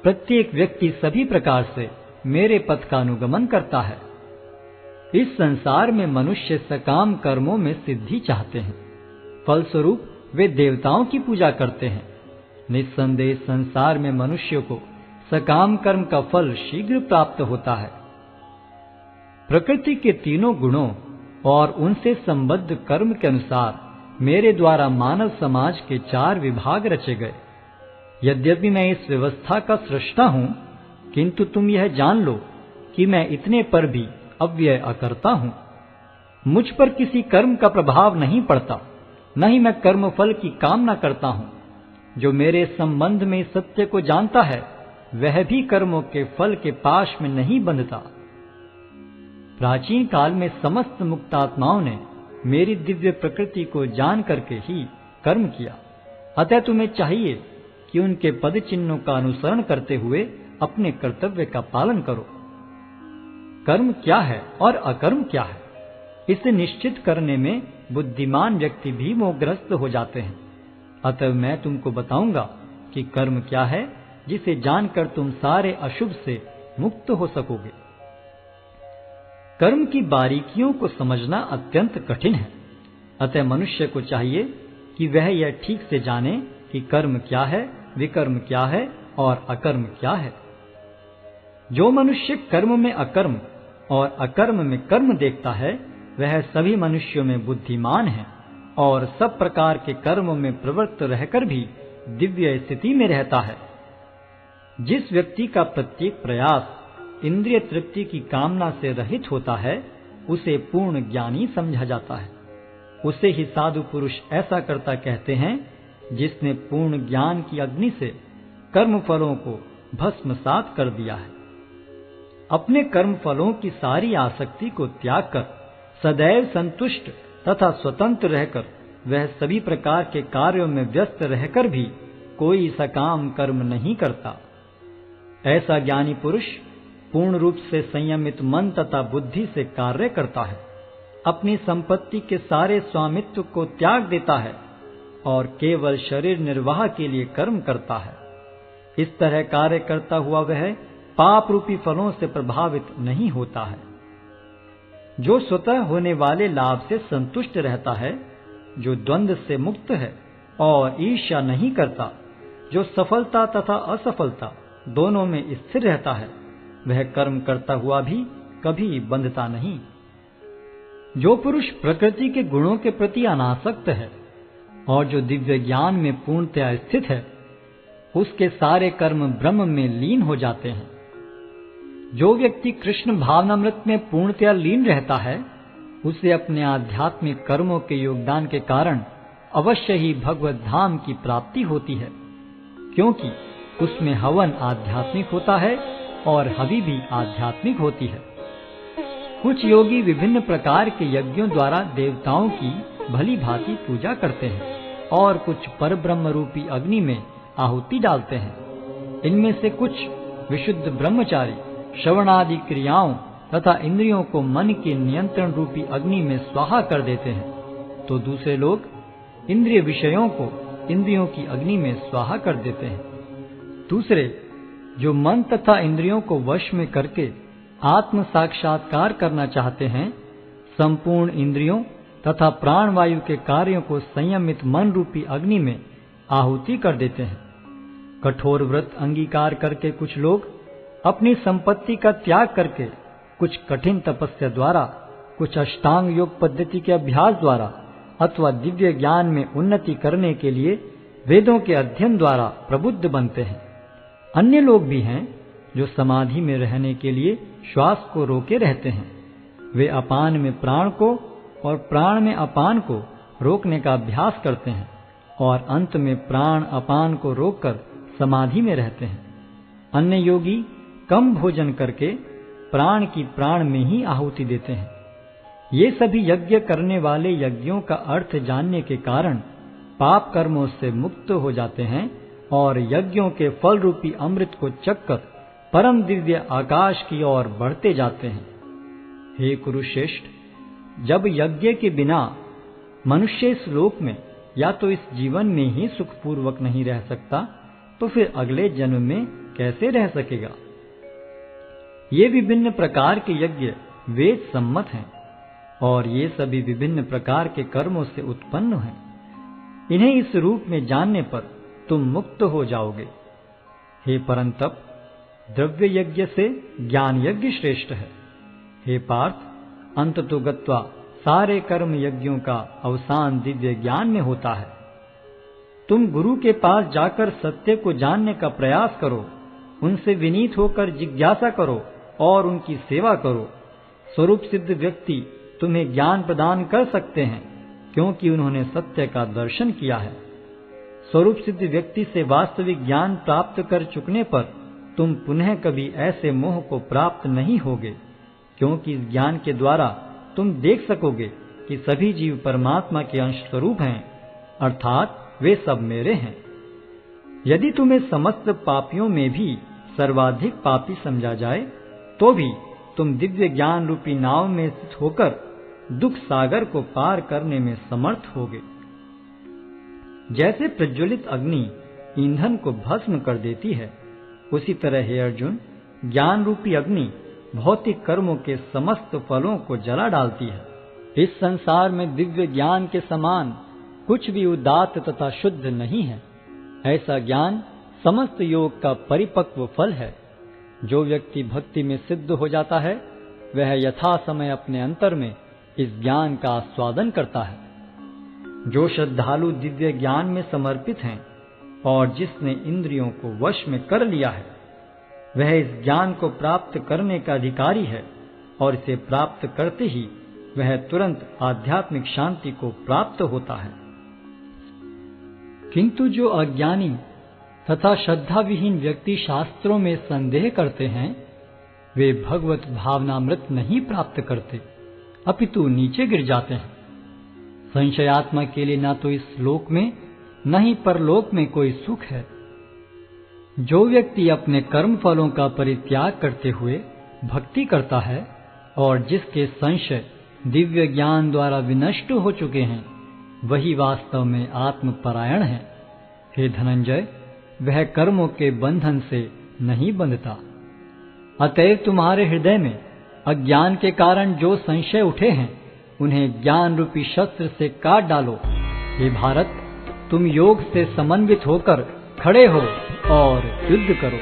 [SPEAKER 1] प्रत्येक व्यक्ति सभी प्रकार से मेरे पथ का अनुगमन करता है। इस संसार में मनुष्य सकाम कर्मों में सिद्धि चाहते हैं, फलस्वरूप वे देवताओं की पूजा करते हैं। निस्संदेह संसार में मनुष्य को सकाम कर्म का फल शीघ्र प्राप्त होता है। प्रकृति के तीनों गुणों और उनसे संबद्ध कर्म के अनुसार मेरे द्वारा मानव समाज के 4 विभाग रचे गए। यद्यपि मैं इस व्यवस्था का सृष्टा हूं, किंतु तुम यह जान लो कि मैं इतने पर भी अव्यय अकर्ता हूं। मुझ पर किसी कर्म का प्रभाव नहीं पड़ता, न ही मैं कर्म फल की कामना करता हूं। जो मेरे संबंध में सत्य को जानता है वह भी कर्मों के फल के पाश में नहीं बंधता। प्राचीन काल में समस्त मुक्तात्माओं ने मेरी दिव्य प्रकृति को जान करके ही कर्म किया। अतः तुम्हें चाहिए कि उनके पद चिन्हों का अनुसरण करते हुए अपने कर्तव्य का पालन करो। कर्म क्या है और अकर्म क्या है, इसे निश्चित करने में बुद्धिमान व्यक्ति भी मोहग्रस्त हो जाते हैं। अतः मैं तुमको बताऊंगा कि कर्म क्या है, जिसे जानकर तुम सारे अशुभ से मुक्त हो सकोगे। कर्म की बारीकियों को समझना अत्यंत कठिन है। अतः मनुष्य को चाहिए कि वह यह ठीक से जाने कि कर्म क्या है, विकर्म क्या है और अकर्म क्या है। जो मनुष्य कर्म में अकर्म और अकर्म में कर्म देखता है वह सभी मनुष्यों में बुद्धिमान है और सब प्रकार के कर्मों में प्रवृत्त रहकर भी दिव्य स्थिति में रहता है। जिस व्यक्ति का प्रत्येक प्रयास इंद्रिय तृप्ति की कामना से रहित होता है उसे पूर्ण ज्ञानी समझा जाता है। उसे ही साधु पुरुष ऐसा करता कहते हैं जिसने पूर्ण ज्ञान की अग्नि से कर्म फलों को भस्मसात कर दिया है। अपने कर्म फलों की सारी आसक्ति को त्याग कर सदैव संतुष्ट तथा स्वतंत्र रहकर वह सभी प्रकार के कार्यों में व्यस्त रहकर भी कोई सकाम कर्म नहीं करता। ऐसा ज्ञानी पुरुष पूर्ण रूप से संयमित मन तथा बुद्धि से कार्य करता है, अपनी संपत्ति के सारे स्वामित्व को त्याग देता है और केवल शरीर निर्वाह के लिए कर्म करता है। इस तरह कार्य करता हुआ वह पाप रूपी फलों से प्रभावित नहीं होता है। जो स्वतः होने वाले लाभ से संतुष्ट रहता है, जो द्वंद्व से मुक्त है और ईर्ष्या नहीं करता, जो सफलता तथा असफलता दोनों में स्थिर रहता है, वह कर्म करता हुआ भी कभी बंधता नहीं। जो पुरुष प्रकृति के गुणों के प्रति अनासक्त है और जो दिव्य ज्ञान में पूर्णतया स्थित है, उसके सारे कर्म ब्रह्म में लीन हो जाते हैं। जो व्यक्ति कृष्ण भावनामृत में पूर्णतया लीन रहता है, उसे अपने आध्यात्मिक कर्मों के योगदान के कारण अवश्य ही भगवत धाम की प्राप्ति होती है, क्योंकि उसमें हवन आध्यात्मिक होता है और हवि भी आध्यात्मिक होती है। कुछ योगी विभिन्न प्रकार के यज्ञों द्वारा देवताओं की भली भांति पूजा करते हैं और कुछ परब्रह्म रूपी अग्नि में आहुति डालते हैं। इनमें से कुछ विशुद्ध ब्रह्मचारी श्रवणादि क्रियाओं तथा इंद्रियों को मन के नियंत्रण रूपी अग्नि में स्वाहा कर देते हैं, तो दूसरे लोग इंद्रिय विषयों को इंद्रियों की अग्नि में स्वाहा कर देते हैं। दूसरे जो मन तथा इंद्रियों को वश में करके आत्म साक्षात्कार करना चाहते हैं, संपूर्ण इंद्रियों तथा प्राण वायु के कार्यों को संयमित मन रूपी अग्नि में आहुति कर देते हैं। कठोर व्रत अंगीकार करके कुछ लोग अपनी संपत्ति का त्याग करके कुछ कठिन तपस्या द्वारा, कुछ अष्टांग योग पद्धति के अभ्यास द्वारा अथवा दिव्य ज्ञान में उन्नति करने के लिए वेदों के अध्ययन द्वारा प्रबुद्ध बनते हैं। अन्य लोग भी हैं जो समाधि में रहने के लिए श्वास को रोके रहते हैं। वे अपान में प्राण को और प्राण में अपान को रोकने का अभ्यास करते हैं और अंत में प्राण अपान को रोककर समाधि में रहते हैं। अन्य योगी कम भोजन करके प्राण की प्राण में ही आहुति देते हैं। ये सभी यज्ञ करने वाले यज्ञों का अर्थ जानने के कारण पाप कर्मों से मुक्त हो जाते हैं और यज्ञों के फल रूपी अमृत को चखकर परम दिव्य आकाश की ओर बढ़ते जाते हैं। हे कुरुश्रेष्ठ, जब यज्ञ के बिना मनुष्य इस लोक में या तो इस जीवन में ही सुखपूर्वक नहीं रह सकता, तो फिर अगले जन्म में कैसे रह सकेगा। ये विभिन्न प्रकार के यज्ञ वेद सम्मत हैं और ये सभी विभिन्न प्रकार के कर्मों से उत्पन्न हैं। इन्हें इस रूप में जानने पर तुम मुक्त हो जाओगे। हे परंतप, द्रव्य यज्ञ से ज्ञान यज्ञ श्रेष्ठ है। हे पार्थ, अंततो गत्वा सारे कर्म यज्ञों का अवसान दिव्य ज्ञान में होता है। तुम गुरु के पास जाकर सत्य को जानने का प्रयास करो, उनसे विनीत होकर जिज्ञासा करो और उनकी सेवा करो। स्वरूप सिद्ध व्यक्ति तुम्हें ज्ञान प्रदान कर सकते हैं, क्योंकि उन्होंने सत्य का दर्शन किया है। स्वरूप सिद्ध व्यक्ति से वास्तविक ज्ञान प्राप्त कर चुकने पर तुम पुनः कभी ऐसे मोह को प्राप्त नहीं होगे, क्योंकि इस ज्ञान के द्वारा तुम देख सकोगे कि सभी जीव परमात्मा के अंश स्वरूप हैं, अर्थात वे सब मेरे हैं। यदि तुम्हें समस्त पापियों में भी सर्वाधिक पापी समझा जाए, तो भी तुम दिव्य ज्ञान रूपी नाव में स्थित होकर दुख सागर को पार करने में समर्थ होगे। जैसे प्रज्वलित अग्नि ईंधन को भस्म कर देती है, उसी तरह हे अर्जुन, ज्ञान रूपी अग्नि भौतिक कर्मों के समस्त फलों को जला डालती है। इस संसार में दिव्य ज्ञान के समान कुछ भी उदात्त तथा शुद्ध नहीं है। ऐसा ज्ञान समस्त योग का परिपक्व फल है। जो व्यक्ति भक्ति में सिद्ध हो जाता है, वह यथा समय अपने अंतर में इस ज्ञान का आस्वादन करता है। जो श्रद्धालु दिव्य ज्ञान में समर्पित हैं और जिसने इंद्रियों को वश में कर लिया है, वह इस ज्ञान को प्राप्त करने का अधिकारी है, और इसे प्राप्त करते ही वह तुरंत आध्यात्मिक शांति को प्राप्त होता है। किंतु जो अज्ञानी तथा श्रद्धा विहीन व्यक्ति शास्त्रों में संदेह करते हैं, वे भगवत भावनामृत नहीं प्राप्त करते, अपितु नीचे गिर जाते हैं। संशयात्मा के लिए न तो इस लोक में न ही परलोक में कोई सुख है। जो व्यक्ति अपने कर्म फलों का परित्याग करते हुए भक्ति करता है और जिसके संशय दिव्य ज्ञान द्वारा विनष्ट हो चुके हैं, वही वास्तव में आत्मपरायण है। हे धनंजय, वह कर्मों के बंधन से नहीं बंधता। अतएव तुम्हारे हृदय में अज्ञान के कारण जो संशय उठे हैं, उन्हें ज्ञान रूपी शस्त्र से काट डालो। हे भारत, तुम योग से समन्वित होकर खड़े हो और युद्ध करो।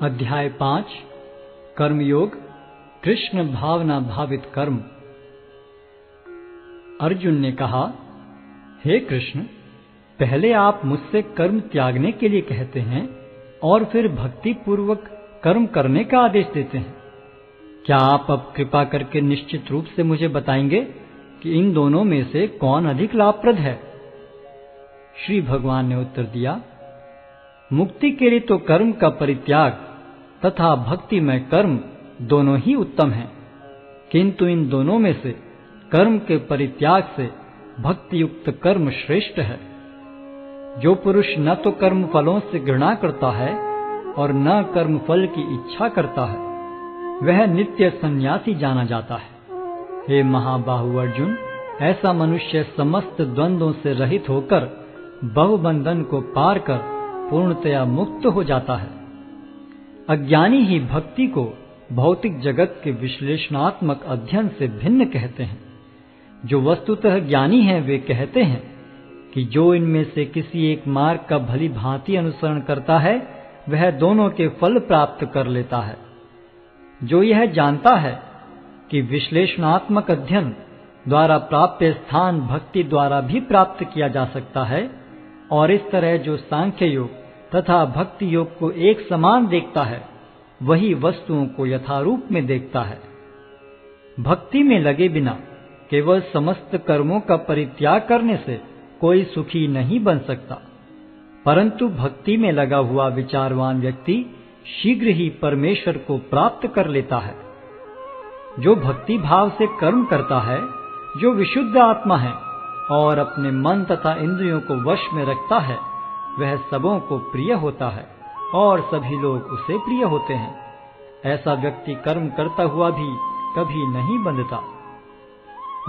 [SPEAKER 1] अध्याय 5 कर्मयोग, कृष्ण भावना भावित कर्म। अर्जुन ने कहा, हे कृष्ण, पहले आप मुझसे कर्म त्यागने के लिए कहते हैं और फिर भक्ति पूर्वक कर्म करने का आदेश देते हैं। क्या आप अब कृपा करके निश्चित रूप से मुझे बताएंगे कि इन दोनों में से कौन अधिक लाभप्रद है? श्री भगवान ने उत्तर दिया, मुक्ति के लिए तो कर्म का परित्याग तथा भक्तिमय कर्म दोनों ही उत्तम हैं, किंतु इन दोनों में से कर्म के परित्याग से भक्ति युक्त कर्म श्रेष्ठ है। जो पुरुष न तो कर्म फलों से घृणा करता है और न कर्म फल की इच्छा करता है, वह नित्य सन्यासी जाना जाता है। हे महाबाहु अर्जुन, ऐसा मनुष्य समस्त द्वंद्वों से रहित होकर बहुबंधन को पार कर पूर्णतया मुक्त हो जाता है। अज्ञानी ही भक्ति को भौतिक जगत के विश्लेषणात्मक अध्ययन से भिन्न कहते हैं। जो वस्तुतः ज्ञानी हैं, वे कहते हैं कि जो इनमें से किसी एक मार्ग का भली भांति अनुसरण करता है, वह दोनों के फल प्राप्त कर लेता है। जो यह जानता है कि विश्लेषणात्मक अध्ययन द्वारा प्राप्त स्थान भक्ति द्वारा भी प्राप्त किया जा सकता है, और इस तरह जो सांख्य योग तथा भक्ति योग को एक समान देखता है, वही वस्तुओं को यथारूप में देखता है। भक्ति में लगे बिना केवल समस्त कर्मों का परित्याग करने से कोई सुखी नहीं बन सकता, परंतु भक्ति में लगा हुआ विचारवान व्यक्ति शीघ्र ही परमेश्वर को प्राप्त कर लेता है। जो भक्ति भाव से कर्म करता है, जो विशुद्ध आत्मा है और अपने मन तथा इंद्रियों को वश में रखता है, वह सबों को प्रिय होता है और सभी लोग उसे प्रिय होते हैं। ऐसा व्यक्ति कर्म करता हुआ भी कभी नहीं बंधता।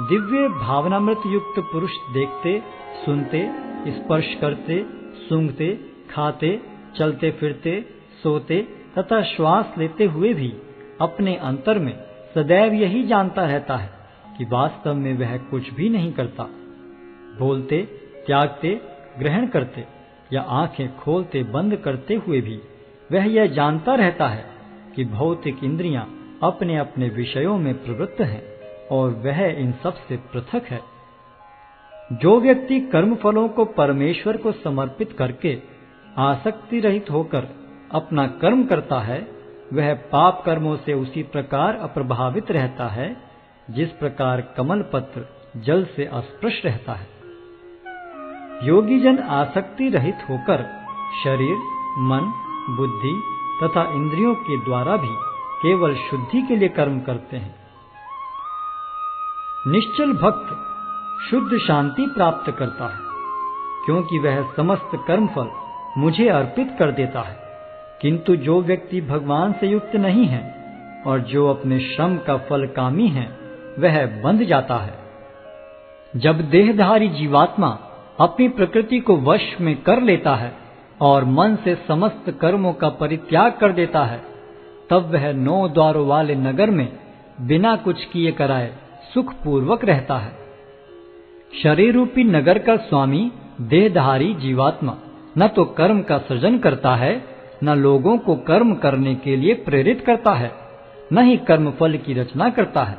[SPEAKER 1] दिव्य भावनामृत युक्त पुरुष देखते, सुनते, स्पर्श करते, सूंघते, खाते, चलते फिरते, सोते तथा श्वास लेते हुए भी अपने अंतर में सदैव यही जानता रहता है कि वास्तव में वह कुछ भी नहीं करता। बोलते, त्यागते, ग्रहण करते या आंखें खोलते बंद करते हुए भी वह यह जानता रहता है कि भौतिक इंद्रियां अपने अपने विषयों में प्रवृत्त हैं और वह इन सब से पृथक है। जो व्यक्ति कर्म फलों को परमेश्वर को समर्पित करके आसक्ति रहित होकर अपना कर्म करता है, वह पाप कर्मों से उसी प्रकार अप्रभावित रहता है जिस प्रकार कमल पत्र जल से अस्पृश रहता है। योगी जन आसक्ति रहित होकर शरीर, मन, बुद्धि तथा इंद्रियों के द्वारा भी केवल शुद्धि के लिए कर्म करते हैं। निश्चल भक्त शुद्ध शांति प्राप्त करता है, क्योंकि वह समस्त कर्मफल मुझे अर्पित कर देता है। किंतु जो व्यक्ति भगवान से युक्त नहीं है और जो अपने श्रम का फल कामी है, वह बंध जाता है। जब देहधारी जीवात्मा अपनी प्रकृति को वश में कर लेता है और मन से समस्त कर्मों का परित्याग कर देता है, तब वह 9 द्वारों वाले नगर में बिना कुछ किए कराए सुखपूर्वक रहता है। शरीर रूपी नगर का स्वामी देहधारी जीवात्मा न तो कर्म का सृजन करता है, न लोगों को कर्म करने के लिए प्रेरित करता है, न ही कर्म फल की रचना करता है।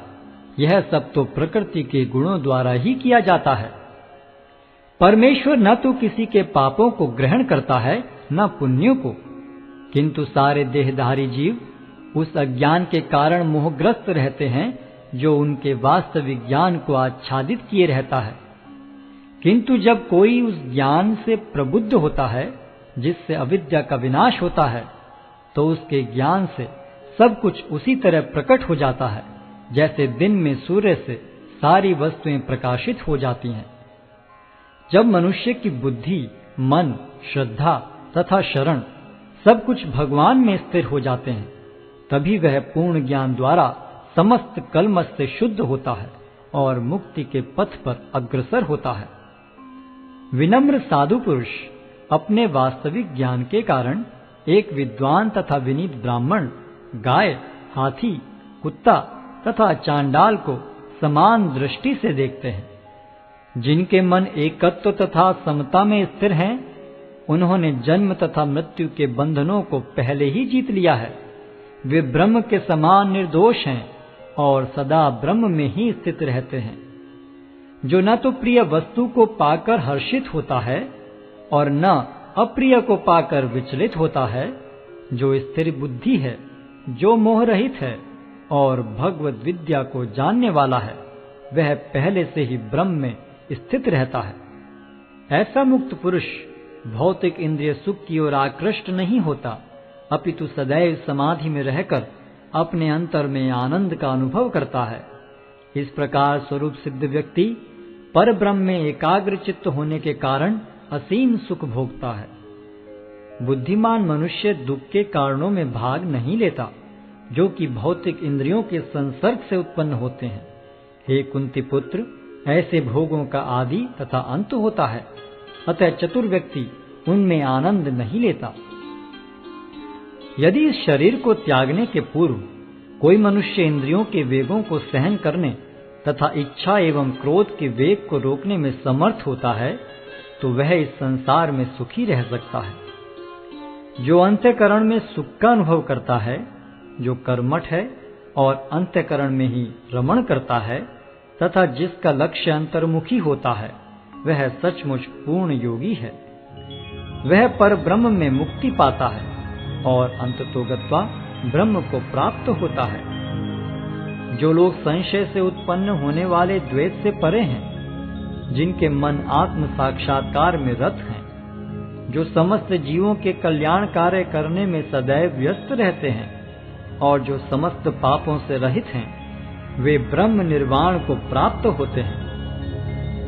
[SPEAKER 1] यह सब तो प्रकृति के गुणों द्वारा ही किया जाता है। परमेश्वर न तो किसी के पापों को ग्रहण करता है, न पुण्यों को, किंतु सारे देहधारी जीव उस अज्ञान के कारण मोहग्रस्त रहते हैं जो उनके वास्तविक ज्ञान को आच्छादित किए रहता है। किंतु जब कोई उस ज्ञान से प्रबुद्ध होता है जिससे अविद्या का विनाश होता है, तो उसके ज्ञान से सब कुछ उसी तरह प्रकट हो जाता है जैसे दिन में सूर्य से सारी वस्तुएं प्रकाशित हो जाती हैं। जब मनुष्य की बुद्धि, मन, श्रद्धा तथा शरण सब कुछ भगवान में स्थिर हो जाते हैं, तभी वह पूर्ण ज्ञान द्वारा समस्त कलमश से शुद्ध होता है और मुक्ति के पथ पर अग्रसर होता है। विनम्र साधु पुरुष अपने वास्तविक ज्ञान के कारण एक विद्वान तथा विनीत ब्राह्मण, गाय, हाथी, कुत्ता तथा चांडाल को समान दृष्टि से देखते हैं। जिनके मन एकत्व तथा समता में स्थिर हैं, उन्होंने जन्म तथा मृत्यु के बंधनों को पहले ही जीत लिया है। वे ब्रह्म के समान निर्दोष हैं और सदा ब्रह्म में ही स्थित रहते हैं। जो न तो प्रिय वस्तु को पाकर हर्षित होता है और न अप्रिय को पाकर विचलित होता है, जो स्थिर बुद्धि है, जो मोह रहित है और भगवत विद्या को जानने वाला है, वह पहले से ही ब्रह्म में स्थित रहता है। ऐसा मुक्त पुरुष भौतिक इंद्रिय सुख की ओर आकृष्ट नहीं होता, अपितु सदैव समाधि में रहकर अपने अंतर में आनंद का अनुभव करता है। इस प्रकार स्वरूप सिद्ध व्यक्ति पर ब्रह्म में एकाग्र चित्त होने के कारण असीम सुख भोगता है। बुद्धिमान मनुष्य दुख के कारणों में भाग नहीं लेता, जो कि भौतिक इंद्रियों के संसर्ग से उत्पन्न होते हैं। हे कुंती पुत्र, ऐसे भोगों का आदि तथा अंत होता है, अतः चतुर व्यक्ति उनमें आनंद नहीं लेता। यदि इस शरीर को त्यागने के पूर्व कोई मनुष्य इंद्रियों के वेगों को सहन करने तथा इच्छा एवं क्रोध के वेग को रोकने में समर्थ होता है, तो वह इस संसार में सुखी रह सकता है। जो अंतःकरण में सुख का अनुभव करता है, जो कर्मठ है और अंतःकरण में ही रमण करता है तथा जिसका लक्ष्य अंतर्मुखी होता है, वह सचमुच पूर्ण योगी है। वह पर ब्रह्म में मुक्ति पाता है और अंततोगत्वा ब्रह्म को प्राप्त होता है। जो लोग संशय से उत्पन्न होने वाले द्वेष से परे हैं, जिनके मन आत्म साक्षात्कार में रत हैं, जो समस्त जीवों के कल्याण कार्य करने में सदैव व्यस्त रहते हैं और जो समस्त पापों से रहित हैं, वे ब्रह्म निर्वाण को प्राप्त होते हैं।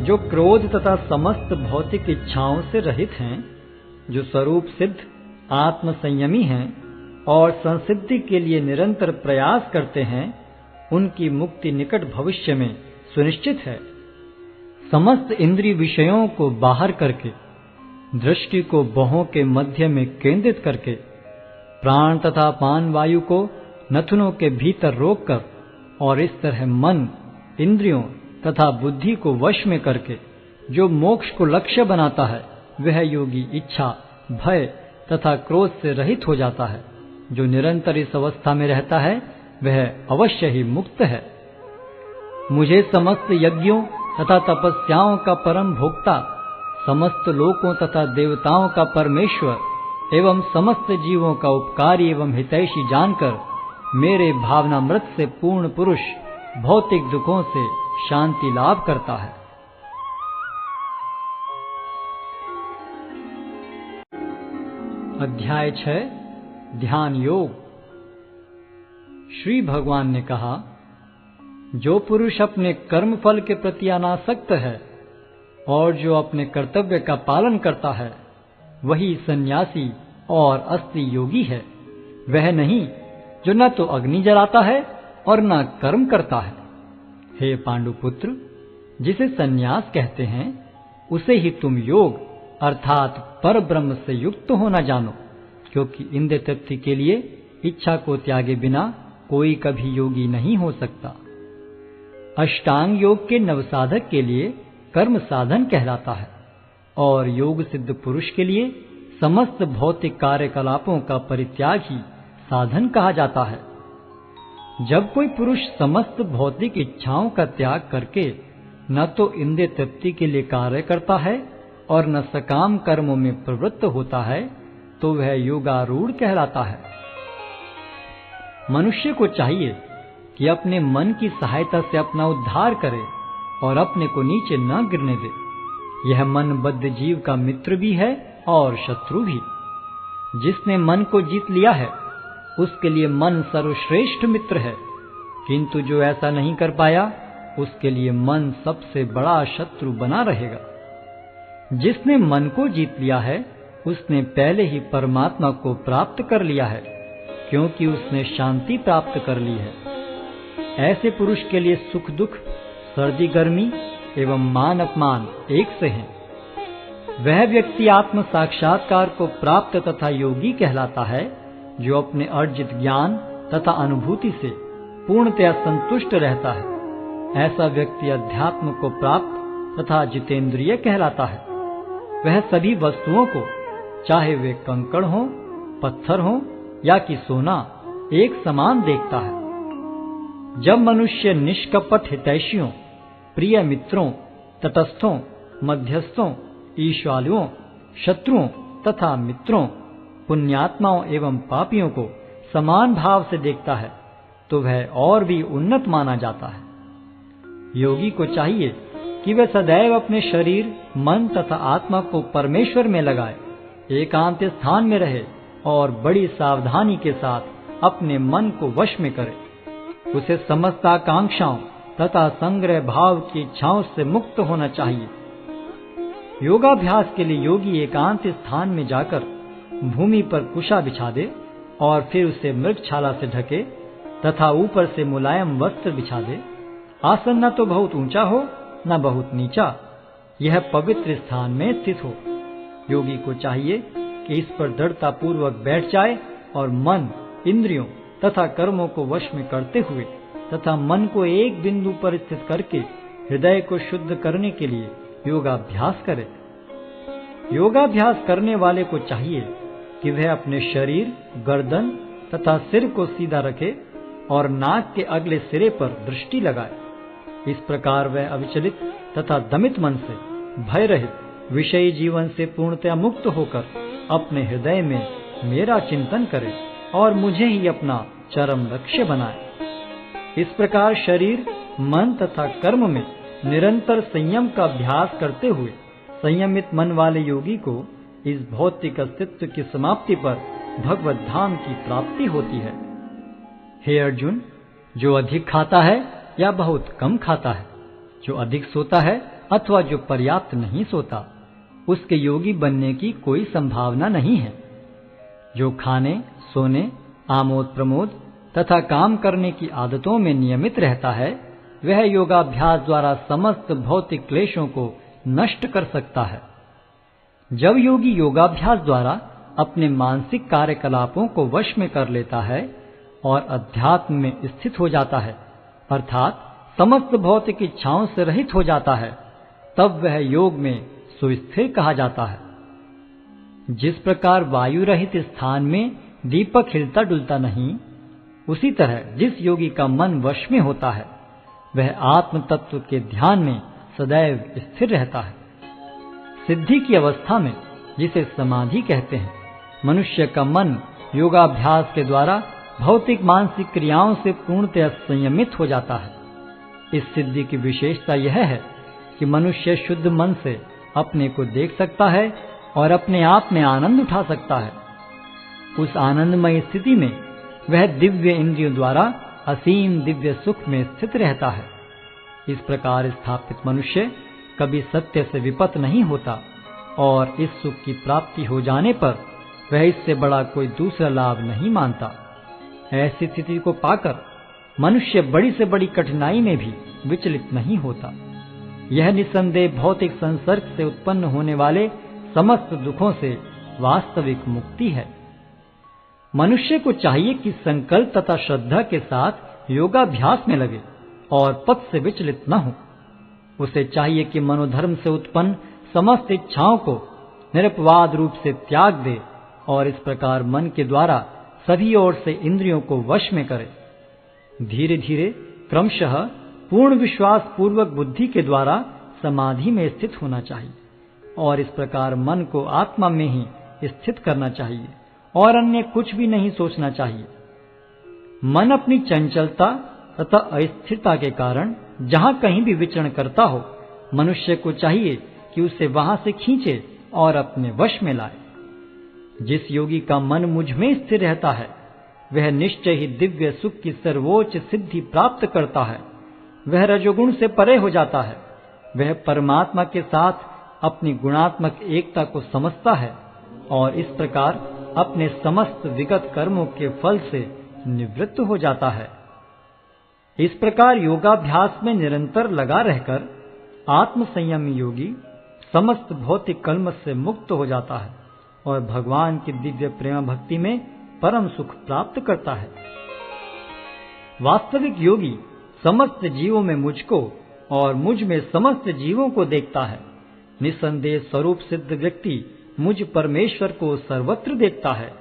[SPEAKER 1] जो क्रोध तथा समस्त भौतिक इच्छाओं से रहित हैं, जो स्वरूप सिद्ध आत्म संयमी हैं और संसिद्धि के लिए निरंतर प्रयास करते हैं, उनकी मुक्ति निकट भविष्य में सुनिश्चित है। समस्त इंद्रिय विषयों को बाहर करके, दृष्टि को भौहों के मध्य में केंद्रित करके, प्राण तथा पान वायु को नथुनों के भीतर रोककर और इस तरह मन, इंद्रियों तथा बुद्धि को वश में करके जो मोक्ष को लक्ष्य बनाता है, वह योगी इच्छा, भय तथा क्रोध से रहित हो जाता है। जो निरंतर इस अवस्था में रहता है, वह अवश्य ही मुक्त है। मुझे समस्त यज्ञों तथा तपस्याओं का परम भोक्ता, समस्त लोकों तथा देवताओं का परमेश्वर एवं समस्त जीवों का उपकारी एवं हितैषी जानकर मेरे भावनामृत से पूर्ण पुरुष भौतिक दुखों से शांति लाभ करता है। अध्याय 6 ध्यान योग। श्री भगवान ने कहा, जो पुरुष अपने कर्म फल के प्रति अनासक्त है और जो अपने कर्तव्य का पालन करता है, वही सन्यासी और असली योगी है। वह नहीं जो न तो अग्नि जलाता है और न कर्म करता है। हे पांडुपुत्र, जिसे सन्यास कहते हैं उसे ही तुम योग अर्थात पर ब्रह्म से युक्त होना जानो, क्योंकि इंद्रिय तृप्ति के लिए इच्छा को त्यागे बिना कोई कभी योगी नहीं हो सकता। अष्टांग योग के नवसाधक के लिए कर्म साधन कहलाता है और योग सिद्ध पुरुष के लिए समस्त भौतिक कार्यकलापों का परित्याग ही साधन कहा जाता है। जब कोई पुरुष समस्त भौतिक इच्छाओं का त्याग करके न तो इंद्रिय तृप्ति के लिए कार्य करता है और न सकाम कर्मों में प्रवृत्त होता है, तो वह योगारूढ़ कहलाता है। मनुष्य को चाहिए कि अपने मन की सहायता से अपना उद्धार करे और अपने को नीचे न गिरने दे। यह मन बद्ध जीव का मित्र भी है और शत्रु भी। जिसने मन को जीत लिया है उसके लिए मन सर्वश्रेष्ठ मित्र है, किंतु जो ऐसा नहीं कर पाया उसके लिए मन सबसे बड़ा शत्रु बना रहेगा। जिसने मन को जीत लिया है उसने पहले ही परमात्मा को प्राप्त कर लिया है, क्योंकि उसने शांति प्राप्त कर ली है। ऐसे पुरुष के लिए सुख दुख, सर्दी गर्मी एवं मान अपमान एक से हैं। वह व्यक्ति आत्म साक्षात्कार को प्राप्त तथा योगी कहलाता है, जो अपने अर्जित ज्ञान तथा अनुभूति से पूर्णतया संतुष्ट रहता है। ऐसा व्यक्ति अध्यात्म को प्राप्त तथा जितेंद्रिय कहलाता है। वह सभी वस्तुओं को, चाहे वे कंकड़ हो, पत्थर हो या कि सोना, एक समान देखता है। जब मनुष्य निष्कपट हितैषियों, प्रिय मित्रों, तटस्थों, मध्यस्थों, ईश्वालुओं, शत्रुओं तथा मित्रों, पुण्यात्माओं एवं पापियों को समान भाव से देखता है, तो वह और भी उन्नत माना जाता है। योगी को चाहिए कि वह सदैव अपने शरीर, मन तथा आत्मा को परमेश्वर में लगाए, एकांत स्थान में रहे और बड़ी सावधानी के साथ अपने मन को वश में करे। उसे समस्त आकांक्षाओं तथा संग्रह भाव की इच्छाओं से मुक्त होना चाहिए। योगाभ्यास के लिए योगी एकांत स्थान में जाकर भूमि पर कुशा बिछा दे और फिर उसे मृगछाला से ढके तथा ऊपर से मुलायम वस्त्र बिछा दे। आसन न तो बहुत ऊंचा हो न बहुत नीचा, यह पवित्र स्थान में स्थित हो। योगी को चाहिए कि इस पर दृढ़ता पूर्वक बैठ जाए और मन, इंद्रियों तथा कर्मों को वश में करते हुए तथा मन को एक बिंदु पर स्थित करके हृदय को शुद्ध करने के लिए योगाभ्यास करे। योगाभ्यास करने वाले को चाहिए कि वह अपने शरीर, गर्दन तथा सिर को सीधा रखे और नाक के अगले सिरे पर दृष्टि लगाए। इस प्रकार वह अविचलित तथा दमित मन से, भय रहित, विषयी जीवन से पूर्णतया मुक्त होकर अपने हृदय में मेरा चिंतन करे और मुझे ही अपना चरम लक्ष्य बनाए। इस प्रकार शरीर, मन तथा कर्म में निरंतर संयम का अभ्यास करते हुए संयमित मन वाले योगी को इस भौतिक अस्तित्व की समाप्ति पर भगवत धाम की प्राप्ति होती है। हे अर्जुन, जो अधिक खाता है या बहुत कम खाता है, जो अधिक सोता है अथवा जो पर्याप्त नहीं सोता, उसके योगी बनने की कोई संभावना नहीं है। जो खाने, सोने, आमोद प्रमोद तथा काम करने की आदतों में नियमित रहता है, वह योगाभ्यास द्वारा समस्त भौतिक क्लेशों को नष्ट कर सकता है। जब योगी योगाभ्यास द्वारा अपने मानसिक कार्यकलापों को वश में कर लेता है और अध्यात्म में स्थित हो जाता है, अर्थात समस्त भौतिक इच्छाओं से रहित हो जाता है, तब वह योग में सुस्थिर कहा जाता है। जिस प्रकार वायु रहित स्थान में दीपक हिलता डुलता नहीं, उसी तरह जिस योगी का मन वश में होता है, वह आत्म तत्व के ध्यान में सदैव स्थिर रहता है। सिद्धि की अवस्था में, जिसे समाधि कहते हैं, मनुष्य का मन योगाभ्यास के द्वारा भौतिक मानसिक क्रियाओं से पूर्णतः संयमित हो जाता है। इस सिद्धि की विशेषता यह है कि मनुष्य शुद्ध मन से अपने को देख सकता है और अपने आप में आनंद उठा सकता है। उस आनंदमय स्थिति में वह दिव्य इंद्रियों द्वारा असीम दिव्य सुख में स्थित रहता है। इस प्रकार स्थापित मनुष्य कभी सत्य से विपत नहीं होता और इस सुख की प्राप्ति हो जाने पर वह इससे बड़ा कोई दूसरा लाभ नहीं मानता। ऐसी स्थिति को पाकर मनुष्य बड़ी से बड़ी कठिनाई में भी विचलित नहीं होता। यह निस्संदेह भौतिक संसर्ग से उत्पन्न होने वाले समस्त दुखों से वास्तविक मुक्ति है। मनुष्य को चाहिए कि संकल्प तथा श्रद्धा के साथ योगाभ्यास में लगे और पथ से विचलित न हो। उसे चाहिए कि मनोधर्म से उत्पन्न समस्त इच्छाओं को निरपवाद रूप से त्याग दे और इस प्रकार मन के द्वारा सभी ओर से इंद्रियों को वश में करे। धीरे धीरे क्रमशः पूर्ण विश्वास पूर्वक बुद्धि के द्वारा समाधि में स्थित होना चाहिए और इस प्रकार मन को आत्मा में ही स्थित करना चाहिए और अन्य कुछ भी नहीं सोचना चाहिए। मन अपनी चंचलता तथा अस्थिरता के कारण जहां कहीं भी विचरण करता हो, मनुष्य को चाहिए कि उसे वहां से खींचे और अपने वश में लाए। जिस योगी का मन मुझ में स्थिर रहता है, वह निश्चय ही दिव्य सुख की सर्वोच्च सिद्धि प्राप्त करता है। वह रजोगुण से परे हो जाता है। वह परमात्मा के साथ अपनी गुणात्मक एकता को समझता है और इस प्रकार अपने समस्त विगत कर्मों के फल से निवृत्त हो जाता है। इस प्रकार योगाभ्यास में निरंतर लगा रहकर आत्म संयमी योगी समस्त भौतिक कलमश से मुक्त हो जाता है और भगवान की दिव्य प्रेम भक्ति में परम सुख प्राप्त करता है। वास्तविक योगी समस्त जीवों में मुझको और मुझ में समस्त जीवों को देखता है। निस्संदेह स्वरूप सिद्ध व्यक्ति मुझ परमेश्वर को सर्वत्र देखता है।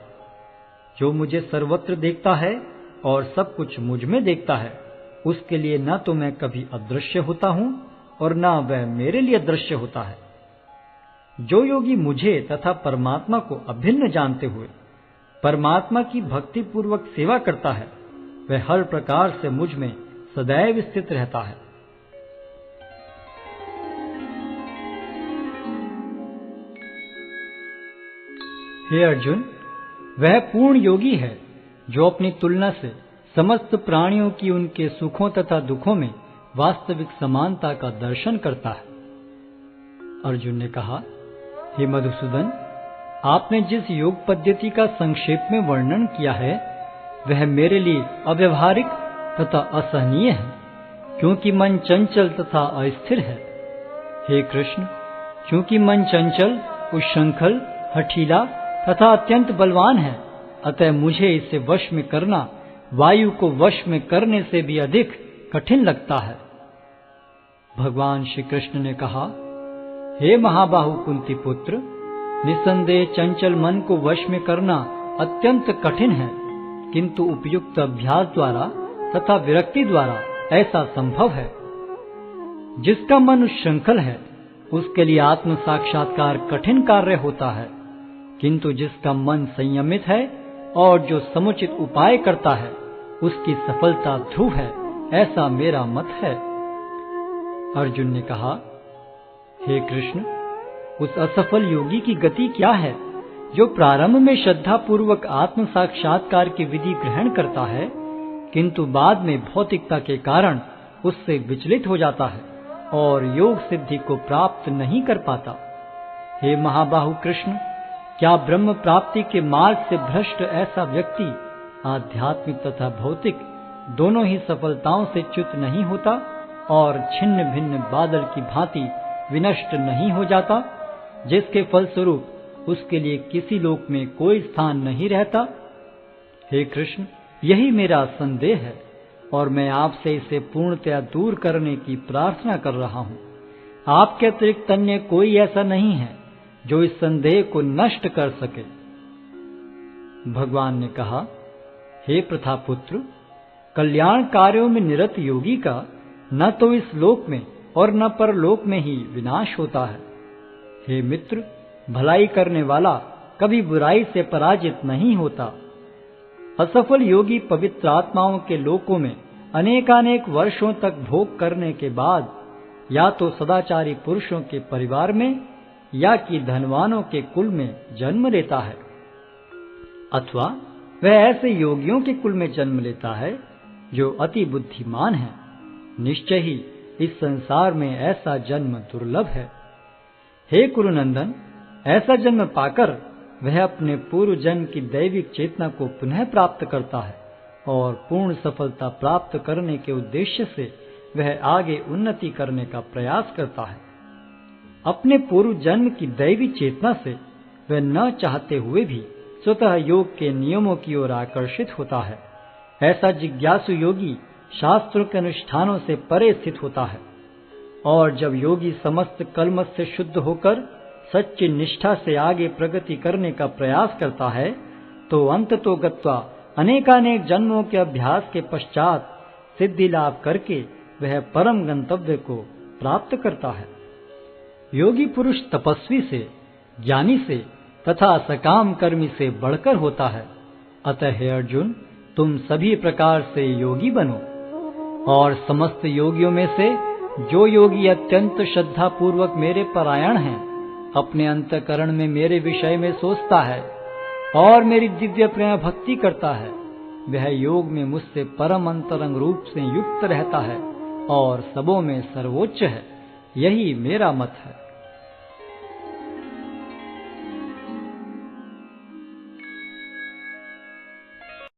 [SPEAKER 1] जो मुझे सर्वत्र देखता है और सब कुछ मुझ में देखता है, उसके लिए न तो मैं कभी अदृश्य होता हूं और न वह मेरे लिए दृश्य होता है। जो योगी मुझे तथा परमात्मा को अभिन्न जानते हुए परमात्मा की भक्ति पूर्वक सेवा करता है, वह हर प्रकार से मुझ में सदैव स्थित रहता है। हे अर्जुन, वह पूर्ण योगी है जो अपनी तुलना से समस्त प्राणियों की उनके सुखों तथा दुखों में वास्तविक समानता का दर्शन करता है। अर्जुन ने कहा, हे मधुसूदन, आपने जिस योग पद्धति का संक्षेप में वर्णन किया है, वह मेरे लिए अव्यवहारिक तथा असहनीय है, क्योंकि मन चंचल तथा अस्थिर है। हे कृष्ण, क्योंकि मन चंचल, उच्छृंखल, हठीला तथा अत्यंत बलवान है, अतः मुझे इसे वश में करना वायु को वश में करने से भी अधिक कठिन लगता है। भगवान श्री कृष्ण ने कहा, हे महाबाहु कुंती पुत्र, निस्संदेह चंचल मन को वश में करना अत्यंत कठिन है, किंतु उपयुक्त अभ्यास द्वारा तथा विरक्ति द्वारा ऐसा संभव है। जिसका मन उच्छृंखल है, उसके लिए आत्म साक्षात्कार कठिन कार्य होता है, किंतु जिसका मन संयमित है और जो समुचित उपाय करता है, उसकी सफलता ध्रुव है, ऐसा मेरा मत है। अर्जुन ने कहा, हे कृष्ण, उस असफल योगी की गति क्या है जो प्रारंभ में श्रद्धा पूर्वक आत्म साक्षात्कार की विधि ग्रहण करता है, किंतु बाद में भौतिकता के कारण उससे विचलित हो जाता है और योग सिद्धि को प्राप्त नहीं कर पाता। हे महाबाहु कृष्ण, क्या ब्रह्म प्राप्ति के मार्ग से भ्रष्ट ऐसा व्यक्ति आध्यात्मिक तथा भौतिक दोनों ही सफलताओं से च्युत नहीं होता और छिन्न भिन्न बादल की भांति विनष्ट नहीं हो जाता, जिसके फलस्वरूप उसके लिए किसी लोक में कोई स्थान नहीं रहता? हे कृष्ण, यही मेरा संदेह है और मैं आपसे इसे पूर्णतया दूर करने की प्रार्थना कर रहा हूँ। आपके अतिरिक्त अन्य कोई ऐसा नहीं है जो इस संदेह को नष्ट कर सके। भगवान ने कहा, हे प्रथापुत्र, कल्याण कार्यों में निरत योगी का न तो इस लोक में और न परलोक में ही विनाश होता है। हे मित्र, भलाई करने वाला कभी बुराई से पराजित नहीं होता। असफल योगी पवित्र आत्माओं के लोकों में अनेकानेक वर्षों तक भोग करने के बाद या तो सदाचारी पुरुषों के परिवार में या कि धनवानों के कुल में जन्म लेता है, अथवा वह ऐसे योगियों के कुल में जन्म लेता है जो अति बुद्धिमान हैं। निश्चय ही इस संसार में ऐसा जन्म दुर्लभ है। हे कुरुनंदन, ऐसा जन्म पाकर वह अपने पूर्व जन्म की दैविक चेतना को पुनः प्राप्त करता है और पूर्ण सफलता प्राप्त करने के उद्देश्य से वह आगे उन्नति करने का प्रयास करता है। अपने पूर्व जन्म की दैवी चेतना से वह न चाहते हुए भी स्वतः योग के नियमों की ओर आकर्षित होता है। ऐसा जिज्ञासु योगी शास्त्रों के अनुष्ठानों से परे स्थित होता है, और जब योगी समस्त कलमश से शुद्ध होकर सच्ची निष्ठा से आगे प्रगति करने का प्रयास करता है, तो अंततो गत्वा अनेकानेक जन्मों के अभ्यास के पश्चात सिद्धि लाभ करके वह परम गंतव्य को प्राप्त करता है। योगी पुरुष तपस्वी से, ज्ञानी से तथा सकाम कर्मी से बढ़कर होता है। अतः हे अर्जुन, तुम सभी प्रकार से योगी बनो, और समस्त योगियों में से जो योगी अत्यंत श्रद्धा पूर्वक मेरे परायण हैं, अपने अंतःकरण में मेरे विषय में सोचता है और मेरी दिव्य प्रेम भक्ति करता है, वह योग में मुझसे परम अंतरंग रूप से युक्त रहता है और सबों में सर्वोच्च है। यही मेरा मत है।